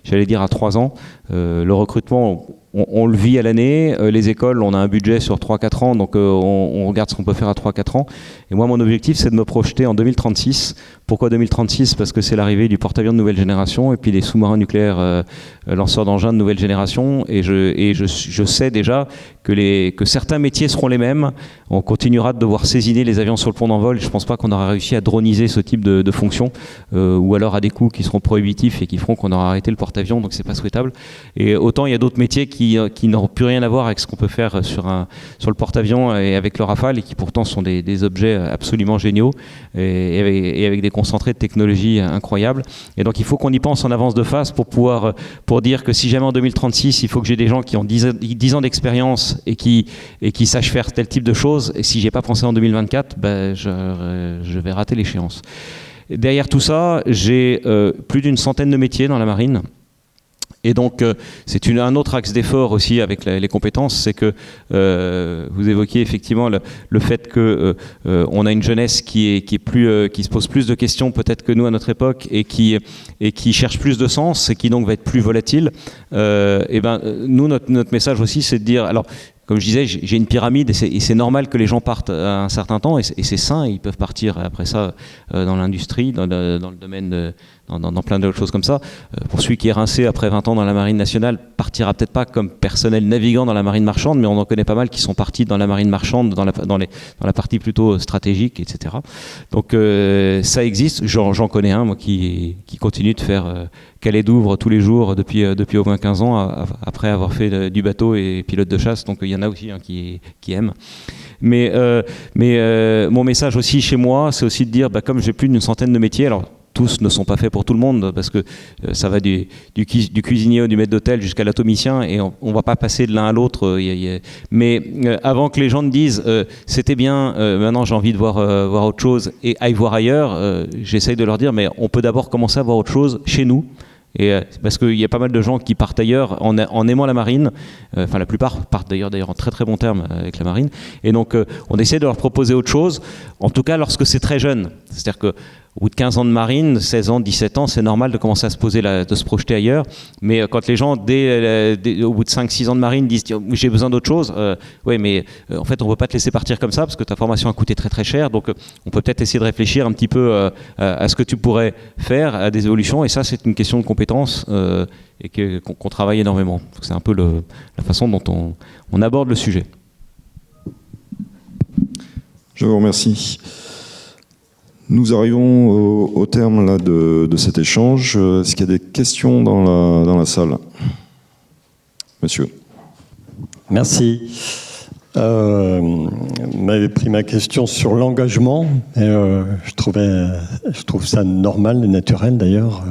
j'allais dire à 3 ans. Le recrutement, on le vit à l'année. Les écoles, on a un budget sur 3-4 ans, donc on regarde ce qu'on peut faire à 3-4 ans. Et moi, mon objectif, c'est de me projeter en 2036. Pourquoi 2036 ? Parce que c'est l'arrivée du porte-avions de nouvelle génération et puis des sous-marins nucléaires lanceurs d'engins de nouvelle génération. Et je sais déjà que certains métiers seront les mêmes. On continuera de devoir saisiner les avions sur le pont d'envol. Je ne pense pas qu'on aura réussi à droniser ce type de fonction, ou alors à des coûts qui seront prohibitifs et qui feront qu'on aura arrêté le porte-avions, donc c'est pas souhaitable. Et autant il y a d'autres métiers qui n'auront plus rien à voir avec ce qu'on peut faire sur le porte-avions et avec le Rafale, et qui pourtant sont des objets absolument géniaux et avec des concentrés de technologie incroyables. Et donc il faut qu'on y pense en avance de phase pour dire que si jamais en 2036 il faut que j'ai des gens qui ont 10 ans d'expérience et qui sachent faire tel type de choses, et si j'ai pas pensé en 2024, je vais rater l'échéance. Derrière tout ça, j'ai plus d'une centaine de métiers dans la marine. Et donc, c'est un autre axe d'effort aussi avec les compétences, c'est que vous évoquiez effectivement le fait que on a une jeunesse qui se pose plus de questions peut-être que nous à notre époque et qui cherche plus de sens et qui donc va être plus volatile. Nous, notre message aussi, c'est de dire, alors, comme je disais, j'ai une pyramide et c'est normal que les gens partent à un certain temps et c'est sain, ils peuvent partir après ça dans l'industrie, dans le domaine dans plein d'autres choses comme ça. Pour celui qui est rincé après 20 ans dans la marine nationale, partira peut-être pas comme personnel navigant dans la marine marchande, mais on en connaît pas mal qui sont partis dans la marine marchande, dans la partie plutôt stratégique, etc. Donc ça existe, j'en connais un moi qui continue de faire Calais Douvres tous les jours depuis au moins 15 ans après avoir fait du bateau et pilote de chasse, donc il y en a aussi qui aiment. Mais mon message aussi chez moi, c'est aussi de dire, comme j'ai plus d'une centaine de métiers, alors tous ne sont pas faits pour tout le monde, parce que ça va du cuisinier ou du maître d'hôtel jusqu'à l'atomicien, et on ne va pas passer de l'un à l'autre. Mais avant que les gens me disent c'était bien, maintenant j'ai envie de voir autre chose et aille voir ailleurs, j'essaye de leur dire mais on peut d'abord commencer à voir autre chose chez nous. Et parce qu'il y a pas mal de gens qui partent ailleurs en aimant la marine, enfin la plupart partent d'ailleurs en très très bons termes avec la marine, et donc on essaie de leur proposer autre chose, en tout cas lorsque c'est très jeune. C'est-à-dire que au bout de 15 ans de marine, 16 ans, 17 ans, c'est normal de commencer à se poser, de se projeter ailleurs. Mais quand les gens, au bout de 5-6 ans de marine, disent « j'ai besoin d'autre chose », oui, mais en fait, on ne peut pas te laisser partir comme ça parce que ta formation a coûté très très cher. Donc, on peut peut-être essayer de réfléchir un petit peu à ce que tu pourrais faire, à des évolutions. Et ça, c'est une question de compétences et qu'on travaille énormément. Donc, c'est un peu la façon dont on aborde le sujet. Je vous remercie. Nous arrivons au terme là, de cet échange. Est-ce qu'il y a des questions dans la salle ? Monsieur. Merci. Vous m'avez pris ma question sur l'engagement. Je trouve ça normal et naturel d'ailleurs.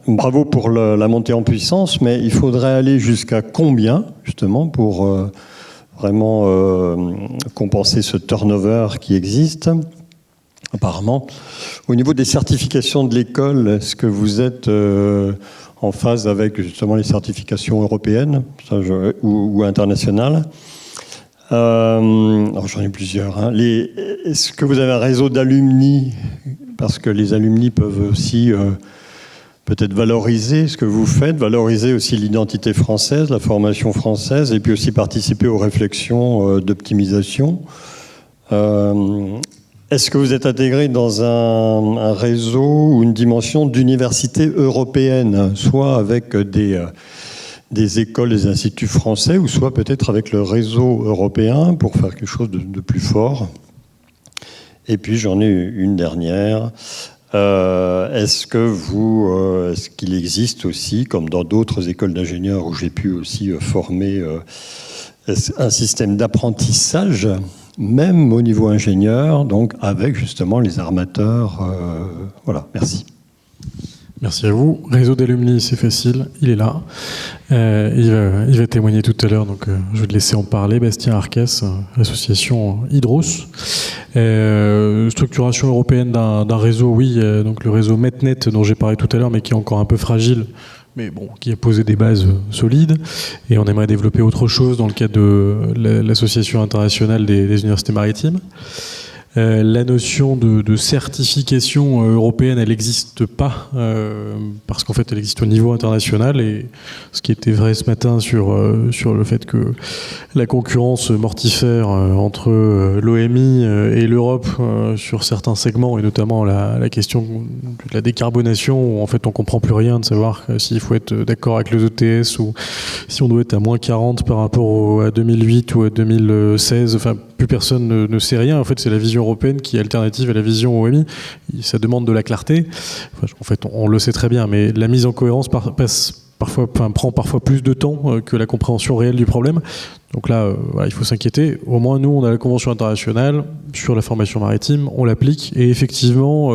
bravo pour la montée en puissance, mais il faudrait aller jusqu'à combien, justement, pour vraiment compenser ce turnover qui existe, apparemment. Au niveau des certifications de l'école, est-ce que vous êtes en phase avec, justement, les certifications européennes ou internationales? Alors j'en ai plusieurs. Hein. Est-ce que vous avez un réseau d'alumni? Parce que les alumni peuvent aussi peut-être valoriser ce que vous faites, valoriser aussi l'identité française, la formation française, et puis aussi participer aux réflexions d'optimisation. Est-ce que vous êtes intégré dans un réseau ou une dimension d'université européenne, soit avec des écoles, des instituts français, ou soit peut-être avec le réseau européen pour faire quelque chose de plus fort? Et puis j'en ai une dernière. Est-ce qu'il existe aussi, comme dans d'autres écoles d'ingénieurs où j'ai pu aussi former, un système d'apprentissage, même au niveau ingénieur, donc avec justement les armateurs? Voilà, merci. Merci à vous. Réseau d'alumni, c'est facile, il est là. Il va témoigner tout à l'heure, donc je vais te laisser en parler. Bastien Arcas, association Hydros. Structuration européenne d'un réseau, oui, donc le réseau METNET dont j'ai parlé tout à l'heure, mais qui est encore un peu fragile, mais bon, qui a posé des bases solides. Et on aimerait développer autre chose dans le cadre de l'Association internationale des universités maritimes. La notion de certification européenne, elle n'existe pas, parce qu'en fait, elle existe au niveau international. Et ce qui était vrai ce matin sur le fait que la concurrence mortifère entre l'OMI et l'Europe sur certains segments, et notamment la question de la décarbonation, où en fait on comprend plus rien de savoir s'il faut être d'accord avec le ETS ou si on doit être à moins 40 par rapport à 2008 ou à 2016. Enfin, plus personne ne sait rien. En fait, c'est la vision européenne qui est alternative à la vision OMI. Ça demande de la clarté. Enfin, en fait, on le sait très bien, mais la mise en cohérence prend parfois plus de temps que la compréhension réelle du problème. Donc là, voilà, il faut s'inquiéter. Au moins, nous, on a la Convention internationale sur la formation maritime, on l'applique, et effectivement,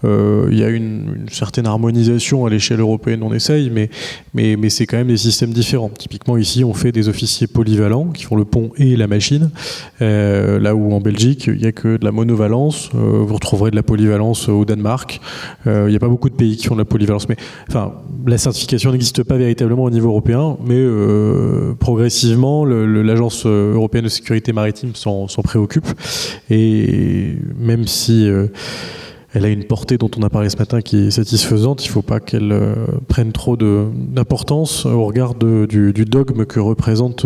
il y a une certaine harmonisation à l'échelle européenne, on essaye, mais c'est quand même des systèmes différents. Typiquement, ici, on fait des officiers polyvalents qui font le pont et la machine, là où en Belgique, il n'y a que de la monovalence. Vous retrouverez de la polyvalence au Danemark. Il n'y a pas beaucoup de pays qui font de la polyvalence. Mais enfin, la certification n'existe pas véritablement au niveau européen, mais progressivement, l'Agence européenne de sécurité maritime s'en préoccupe. Et même si elle a une portée dont on a parlé ce matin qui est satisfaisante, il ne faut pas qu'elle prenne trop d'importance au regard du dogme que représente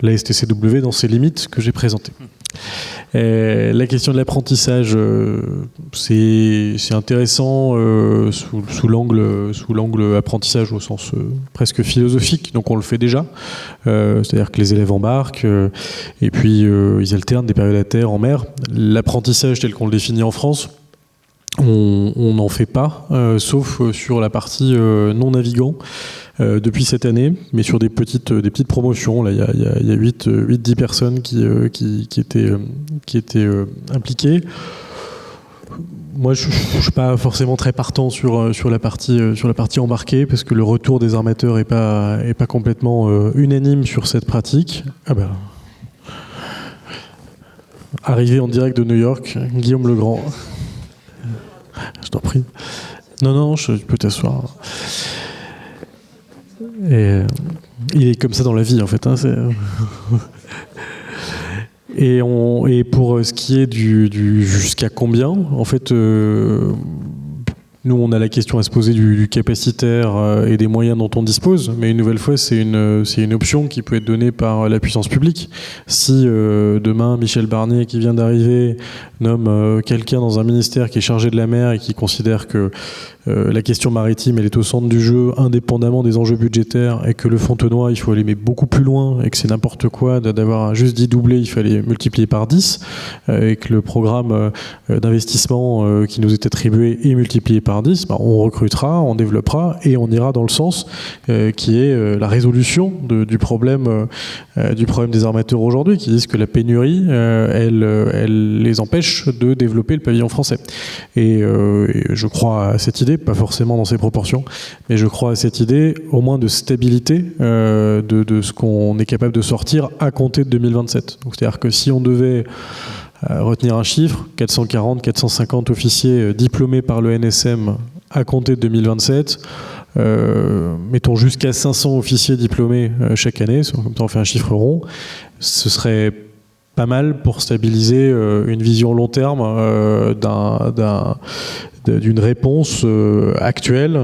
la STCW dans ses limites que j'ai présentées. La question de l'apprentissage, c'est intéressant sous l'angle apprentissage au sens presque philosophique, donc on le fait déjà, c'est-à-dire que les élèves embarquent et puis ils alternent des périodes à terre, en mer. L'apprentissage tel qu'on le définit en France, on n'en fait pas, sauf sur la partie non navigant. Depuis cette année, mais sur des petites promotions. Là, il y a 8-10 personnes qui étaient impliquées. Moi, je suis pas forcément très partant sur la partie embarquée, parce que le retour des armateurs est pas complètement unanime sur cette pratique. Ah ben, arrivé en direct de New York, Guillaume Legrand. Je t'en prie. Non, je peux t'asseoir. Et il est comme ça dans la vie, en fait. Hein, et pour ce qui est du jusqu'à combien, en fait, nous, on a la question à se poser du capacitaire et des moyens dont on dispose, mais une nouvelle fois, c'est une option qui peut être donnée par la puissance publique. Si demain, Michel Barnier, qui vient d'arriver, nomme quelqu'un dans un ministère qui est chargé de la mer et qui considère que la question maritime, elle est au centre du jeu, indépendamment des enjeux budgétaires, et que le Fontenoy, il faut aller mais beaucoup plus loin, et que c'est n'importe quoi d'avoir juste 10 doublés, il fallait multiplier par 10, et que le programme d'investissement qui nous est attribué est multiplié par par 10, on recrutera, on développera et on ira dans le sens qui est la résolution du problème des armateurs aujourd'hui, qui disent que la pénurie, elle les empêche de développer le pavillon français. Et je crois à cette idée, pas forcément dans ces proportions, mais je crois à cette idée au moins de stabilité de ce qu'on est capable de sortir à compter de 2027. Donc, c'est-à-dire que si on devait retenir un chiffre, 440, 450 officiers diplômés par le NSM à compter de 2027, mettons jusqu'à 500 officiers diplômés chaque année, comme ça on fait un chiffre rond, ce serait pas mal pour stabiliser une vision long terme d'une réponse actuelle,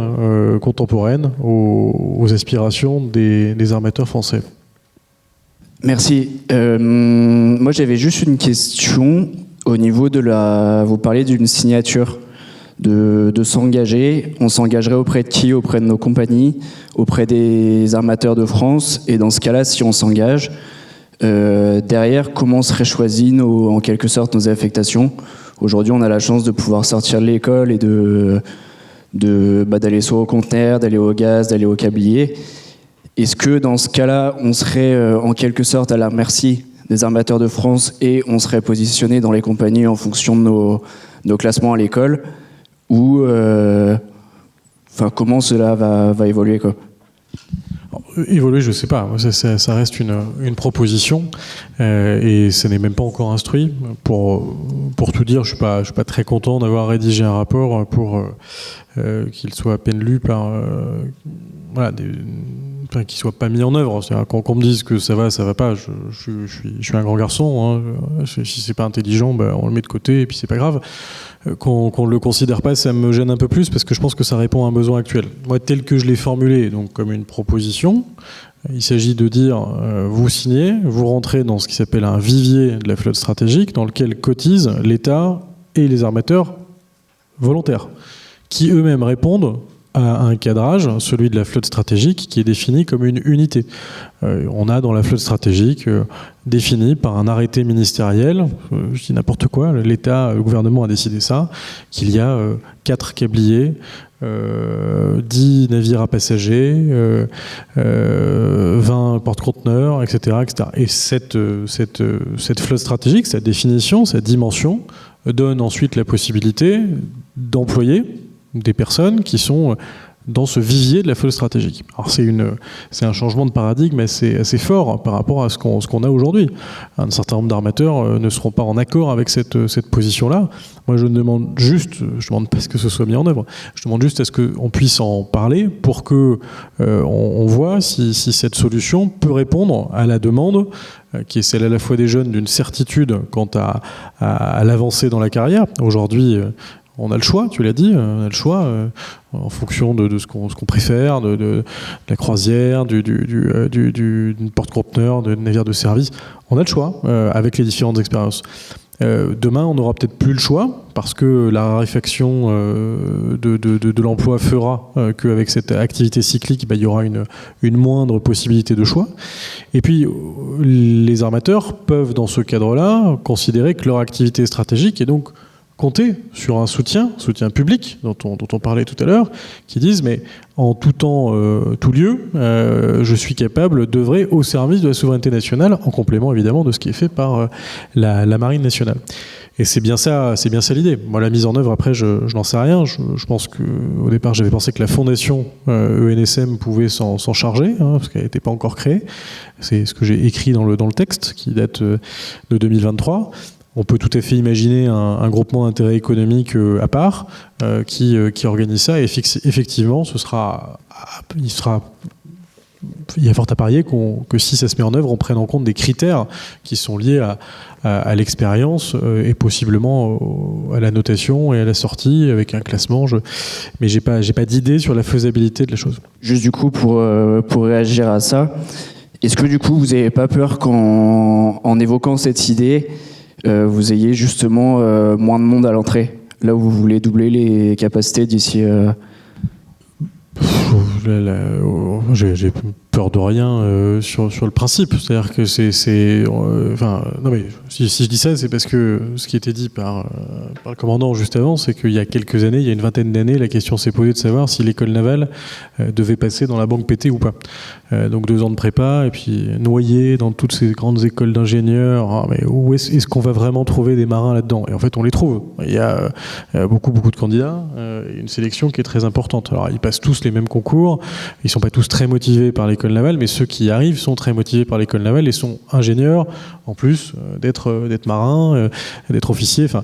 contemporaine, aux aspirations des armateurs français. Merci. Moi, j'avais juste une question au niveau de vous parlez d'une signature, de s'engager. On s'engagerait auprès de qui? Auprès de nos compagnies, auprès des armateurs de France. Et dans ce cas-là, si on s'engage, derrière, comment seraient choisies en quelque sorte nos affectations? Aujourd'hui, on a la chance de pouvoir sortir de l'école et d'aller soit au conteneur, d'aller au gaz, d'aller au câblier. Est-ce que dans ce cas-là, on serait en quelque sorte à la merci des armateurs de France et on serait positionné dans les compagnies en fonction de nos classements à l'école? Ou comment cela va évoluer, quoi? Évoluer, je ne sais pas. Ça reste une proposition et ce n'est même pas encore instruit. Pour tout dire, je suis pas très content d'avoir rédigé un rapport pour qu'il soit à peine lu par qu'il soit pas mis en œuvre. Qu'on me dise que ça va pas, je suis un grand garçon. Hein. Si c'est pas intelligent, on le met de côté et puis c'est pas grave. Qu'on ne le considère pas, ça me gêne un peu plus parce que je pense que ça répond à un besoin actuel. Moi, tel que je l'ai formulé, donc comme une proposition, il s'agit de dire, vous signez, vous rentrez dans ce qui s'appelle un vivier de la flotte stratégique dans lequel cotisent l'État et les armateurs volontaires, qui eux-mêmes répondent à un cadrage, celui de la flotte stratégique, qui est défini comme une unité. On a dans la flotte stratégique définie par un arrêté ministériel, je dis n'importe quoi, l'État, le gouvernement a décidé ça, qu'il y a 4 câbliers, 10 navires à passagers, 20 porte-conteneurs, etc., etc. Et cette flotte stratégique, sa définition, sa dimension, donne ensuite la possibilité d'employer des personnes qui sont dans ce vivier de la flotte stratégique. Alors c'est un changement de paradigme assez fort par rapport à ce qu'on a aujourd'hui. Un certain nombre d'armateurs ne seront pas en accord avec cette position-là. Moi, je demande pas ce que ce soit mis en œuvre. Je demande juste à ce qu'on puisse en parler pour que on voit si cette solution peut répondre à la demande qui est celle à la fois des jeunes d'une certitude quant à l'avancée dans la carrière. Aujourd'hui, on a le choix, tu l'as dit, on a le choix en fonction de ce qu'on préfère, de la croisière, du porte-conteneur, du navire de service. On a le choix avec les différentes expériences. Demain, on n'aura peut-être plus le choix parce que la raréfaction de l'emploi fera qu'avec cette activité cyclique, il y aura une moindre possibilité de choix. Et puis, les armateurs peuvent, dans ce cadre-là, considérer que leur activité stratégique est donc compter sur un soutien public dont on parlait tout à l'heure, qui disent mais en tout temps, tout lieu, je suis capable d'œuvrer au service de la souveraineté nationale, en complément évidemment de ce qui est fait par la Marine nationale. Et c'est bien ça l'idée. Moi, la mise en œuvre, après, je n'en sais rien. Je pense qu'au départ, j'avais pensé que la fondation ENSM pouvait s'en charger, parce qu'elle n'était pas encore créée. C'est ce que j'ai écrit dans le texte, qui date de 2023. On peut tout à fait imaginer un groupement d'intérêt économique à part qui organise ça. Et effectivement, il y a fort à parier que si ça se met en œuvre, on prenne en compte des critères qui sont liés à l'expérience et possiblement à la notation et à la sortie avec un classement. Mais j'ai pas d'idée sur la faisabilité de la chose. Juste du coup, pour réagir à ça, est-ce que du coup, vous n'avez pas peur qu'en évoquant cette idée, vous ayez justement moins de monde à l'entrée, là où vous voulez doubler les capacités d'ici... J'ai peur de rien sur le principe. C'est-à-dire que non mais si je dis ça, c'est parce que ce qui était dit par le commandant juste avant, c'est qu'il y a quelques années, il y a une vingtaine d'années, la question s'est posée de savoir si l'école navale devait passer dans la banque pétée ou pas. Donc 2 ans de prépa, et puis noyé dans toutes ces grandes écoles d'ingénieurs. Mais où est-ce qu'on va vraiment trouver des marins là-dedans? Et en fait, on les trouve. Il y a beaucoup de candidats, une sélection qui est très importante. Alors, ils passent tous les mêmes concours, ils sont pas tous très motivés par l'école navale, mais ceux qui y arrivent sont très motivés par l'école navale et sont ingénieurs, en plus d'être marins, d'être officiers. Enfin,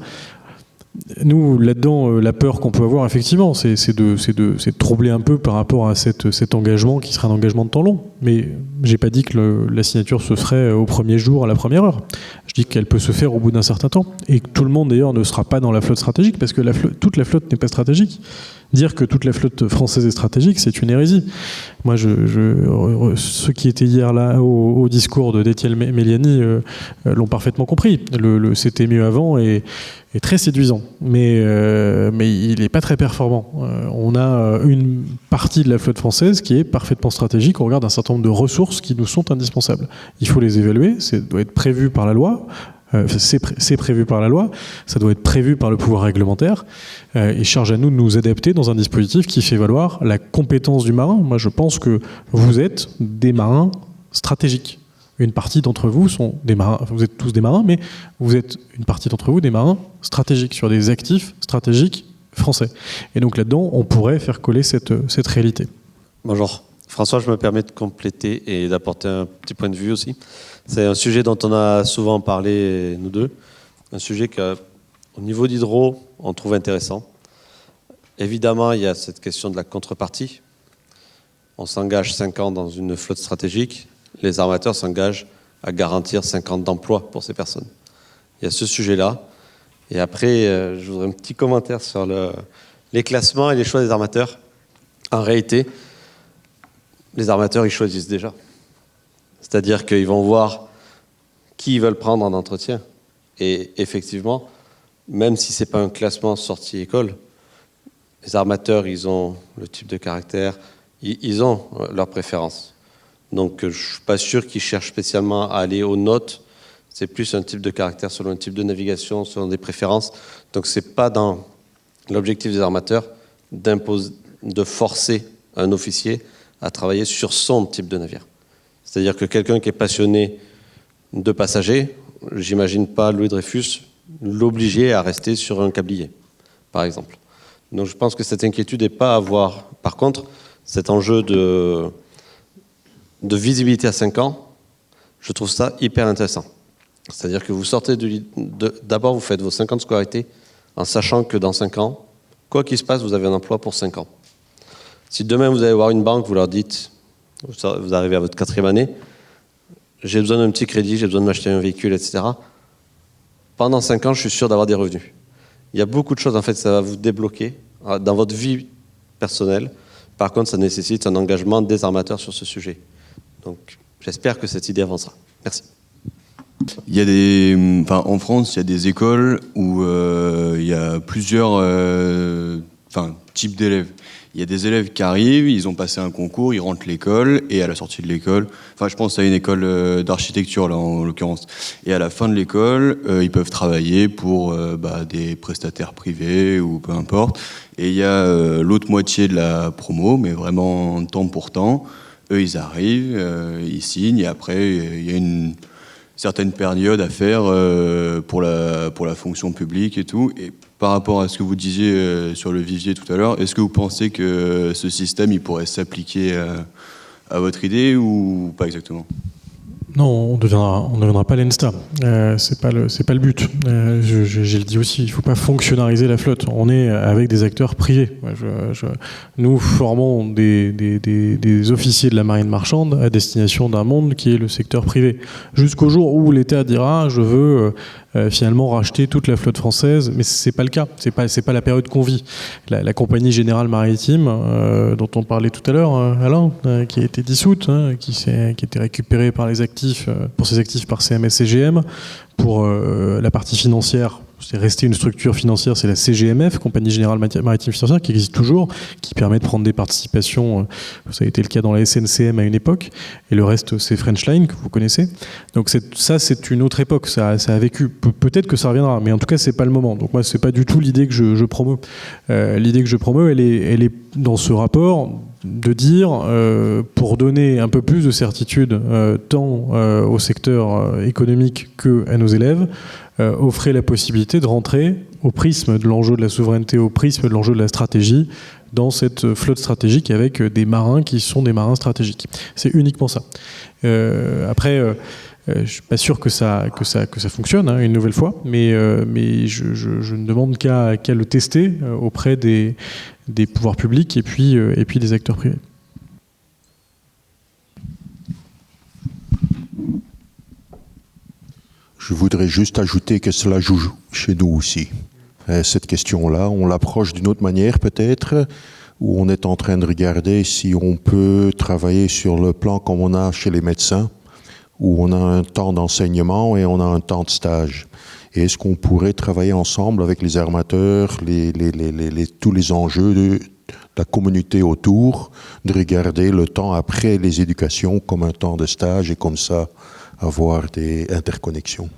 nous, là-dedans, la peur qu'on peut avoir, effectivement, c'est de troubler un peu par rapport à cet engagement qui sera un engagement de temps long. Mais j'ai pas dit que la signature se ferait au premier jour, à la première heure. Je dis qu'elle peut se faire au bout d'un certain temps. Et que tout le monde, d'ailleurs, ne sera pas dans la flotte stratégique, parce que toute la flotte n'est pas stratégique. Dire que toute la flotte française est stratégique, c'est une hérésie. Moi, ceux qui étaient hier là au discours d'Étienne Méliani l'ont parfaitement compris. C'était mieux avant et très séduisant, mais il n'est pas très performant. On a une partie de la flotte française qui est parfaitement stratégique. On regarde un certain nombre de ressources qui nous sont indispensables. Il faut les évaluer, ça doit être prévu par la loi. C'est prévu par la loi, ça doit être prévu par le pouvoir réglementaire, et charge à nous de nous adapter dans un dispositif qui fait valoir la compétence du marin. Moi, je pense que vous êtes des marins stratégiques. Une partie d'entre vous sont des marins, enfin, vous êtes tous des marins, mais vous êtes une partie d'entre vous des marins stratégiques, sur des actifs stratégiques français. Et donc là-dedans, on pourrait faire coller cette réalité. Bonjour. François, je me permets de compléter et d'apporter un petit point de vue aussi. C'est un sujet dont on a souvent parlé, nous deux. Un sujet qu'au niveau d'Hydro, on trouve intéressant. Évidemment, il y a cette question de la contrepartie. On s'engage 5 ans dans une flotte stratégique. Les armateurs s'engagent à garantir 5 ans d'emploi pour ces personnes. Il y a ce sujet-là. Et après, je voudrais un petit commentaire sur les classements et les choix des armateurs. En réalité, les armateurs, ils choisissent déjà. C'est-à-dire qu'ils vont voir qui ils veulent prendre en entretien. Et effectivement, même si ce n'est pas un classement sortie école, les armateurs, ils ont le type de caractère, ils ont leurs préférences. Donc je ne suis pas sûr qu'ils cherchent spécialement à aller aux notes. C'est plus un type de caractère selon un type de navigation, selon des préférences. Donc ce n'est pas dans l'objectif des armateurs de forcer un officier à travailler sur son type de navire. C'est-à-dire que quelqu'un qui est passionné de passagers, j'imagine pas Louis Dreyfus l'obliger à rester sur un câblier, par exemple. Donc je pense que cette inquiétude n'est pas à avoir. Par contre, cet enjeu de visibilité à 5 ans, je trouve ça hyper intéressant. C'est-à-dire que vous sortez d'abord, vous faites vos 5 ans de scolarité en sachant que dans 5 ans, quoi qu'il se passe, vous avez un emploi pour 5 ans. Si demain vous allez voir une banque, vous leur dites, vous arrivez à votre 4e année, j'ai besoin d'un petit crédit, j'ai besoin de m'acheter un véhicule, etc. Pendant 5 ans, je suis sûr d'avoir des revenus. Il y a beaucoup de choses, en fait, ça va vous débloquer dans votre vie personnelle. Par contre, ça nécessite un engagement des armateurs sur ce sujet. Donc, j'espère que cette idée avancera. Merci. Il y a en France, il y a des écoles où il y a plusieurs types d'élèves. Il y a des élèves qui arrivent, ils ont passé un concours, ils rentrent l'école, et à la sortie de l'école, je pense à une école d'architecture là en l'occurrence, et à la fin de l'école, ils peuvent travailler pour des prestataires privés ou peu importe. Et il y a l'autre moitié de la promo, mais vraiment temps pour temps. Eux, ils arrivent, ils signent, et après, il y a une certaine période à faire pour la fonction publique et tout. Et par rapport à ce que vous disiez sur le vivier tout à l'heure, est-ce que vous pensez que ce système il pourrait s'appliquer à votre idée ou pas exactement ? Non, on ne deviendra pas l'ENSTA. C'est pas le but. J'ai le dit aussi, il ne faut pas fonctionnariser la flotte. On est avec des acteurs privés. Nous formons des officiers de la marine marchande à destination d'un monde qui est le secteur privé. Jusqu'au jour où l'État dira je veux finalement racheter toute la flotte française, mais c'est pas le cas. C'est pas la période qu'on vit. La compagnie générale maritime dont on parlait tout à l'heure, Alain, qui a été dissoute, qui a été récupérée par les actifs, pour ses actifs par CMS-CGM, pour la partie financière, c'est resté une structure financière, c'est la CGMF, Compagnie Générale Maritime Financière, qui existe toujours, qui permet de prendre des participations. Ça a été le cas dans la SNCM à une époque, et le reste, c'est French Line, que vous connaissez. Donc ça, c'est une autre époque, ça a vécu. Peut-être que ça reviendra, mais en tout cas, c'est pas le moment. Donc moi, c'est pas du tout l'idée que je promeus. L'idée que je promeus, elle est dans ce rapport de dire, pour donner un peu plus de certitude tant au secteur économique qu'à nos élèves, offrait la possibilité de rentrer au prisme de l'enjeu de la souveraineté, au prisme de l'enjeu de la stratégie, dans cette flotte stratégique avec des marins qui sont des marins stratégiques. C'est uniquement ça. Après, je ne suis pas sûr que ça fonctionne, hein, une nouvelle fois, mais je ne demande qu'à le tester auprès des pouvoirs publics et puis des acteurs privés. Je voudrais juste ajouter que cela joue chez nous aussi. Cette question-là, on l'approche d'une autre manière peut-être, où on est en train de regarder si on peut travailler sur le plan comme on a chez les médecins, où on a un temps d'enseignement et on a un temps de stage. Et est-ce qu'on pourrait travailler ensemble avec les armateurs, tous les enjeux de la communauté autour, de regarder le temps après les éducations comme un temps de stage et comme ça avoir des interconnexions.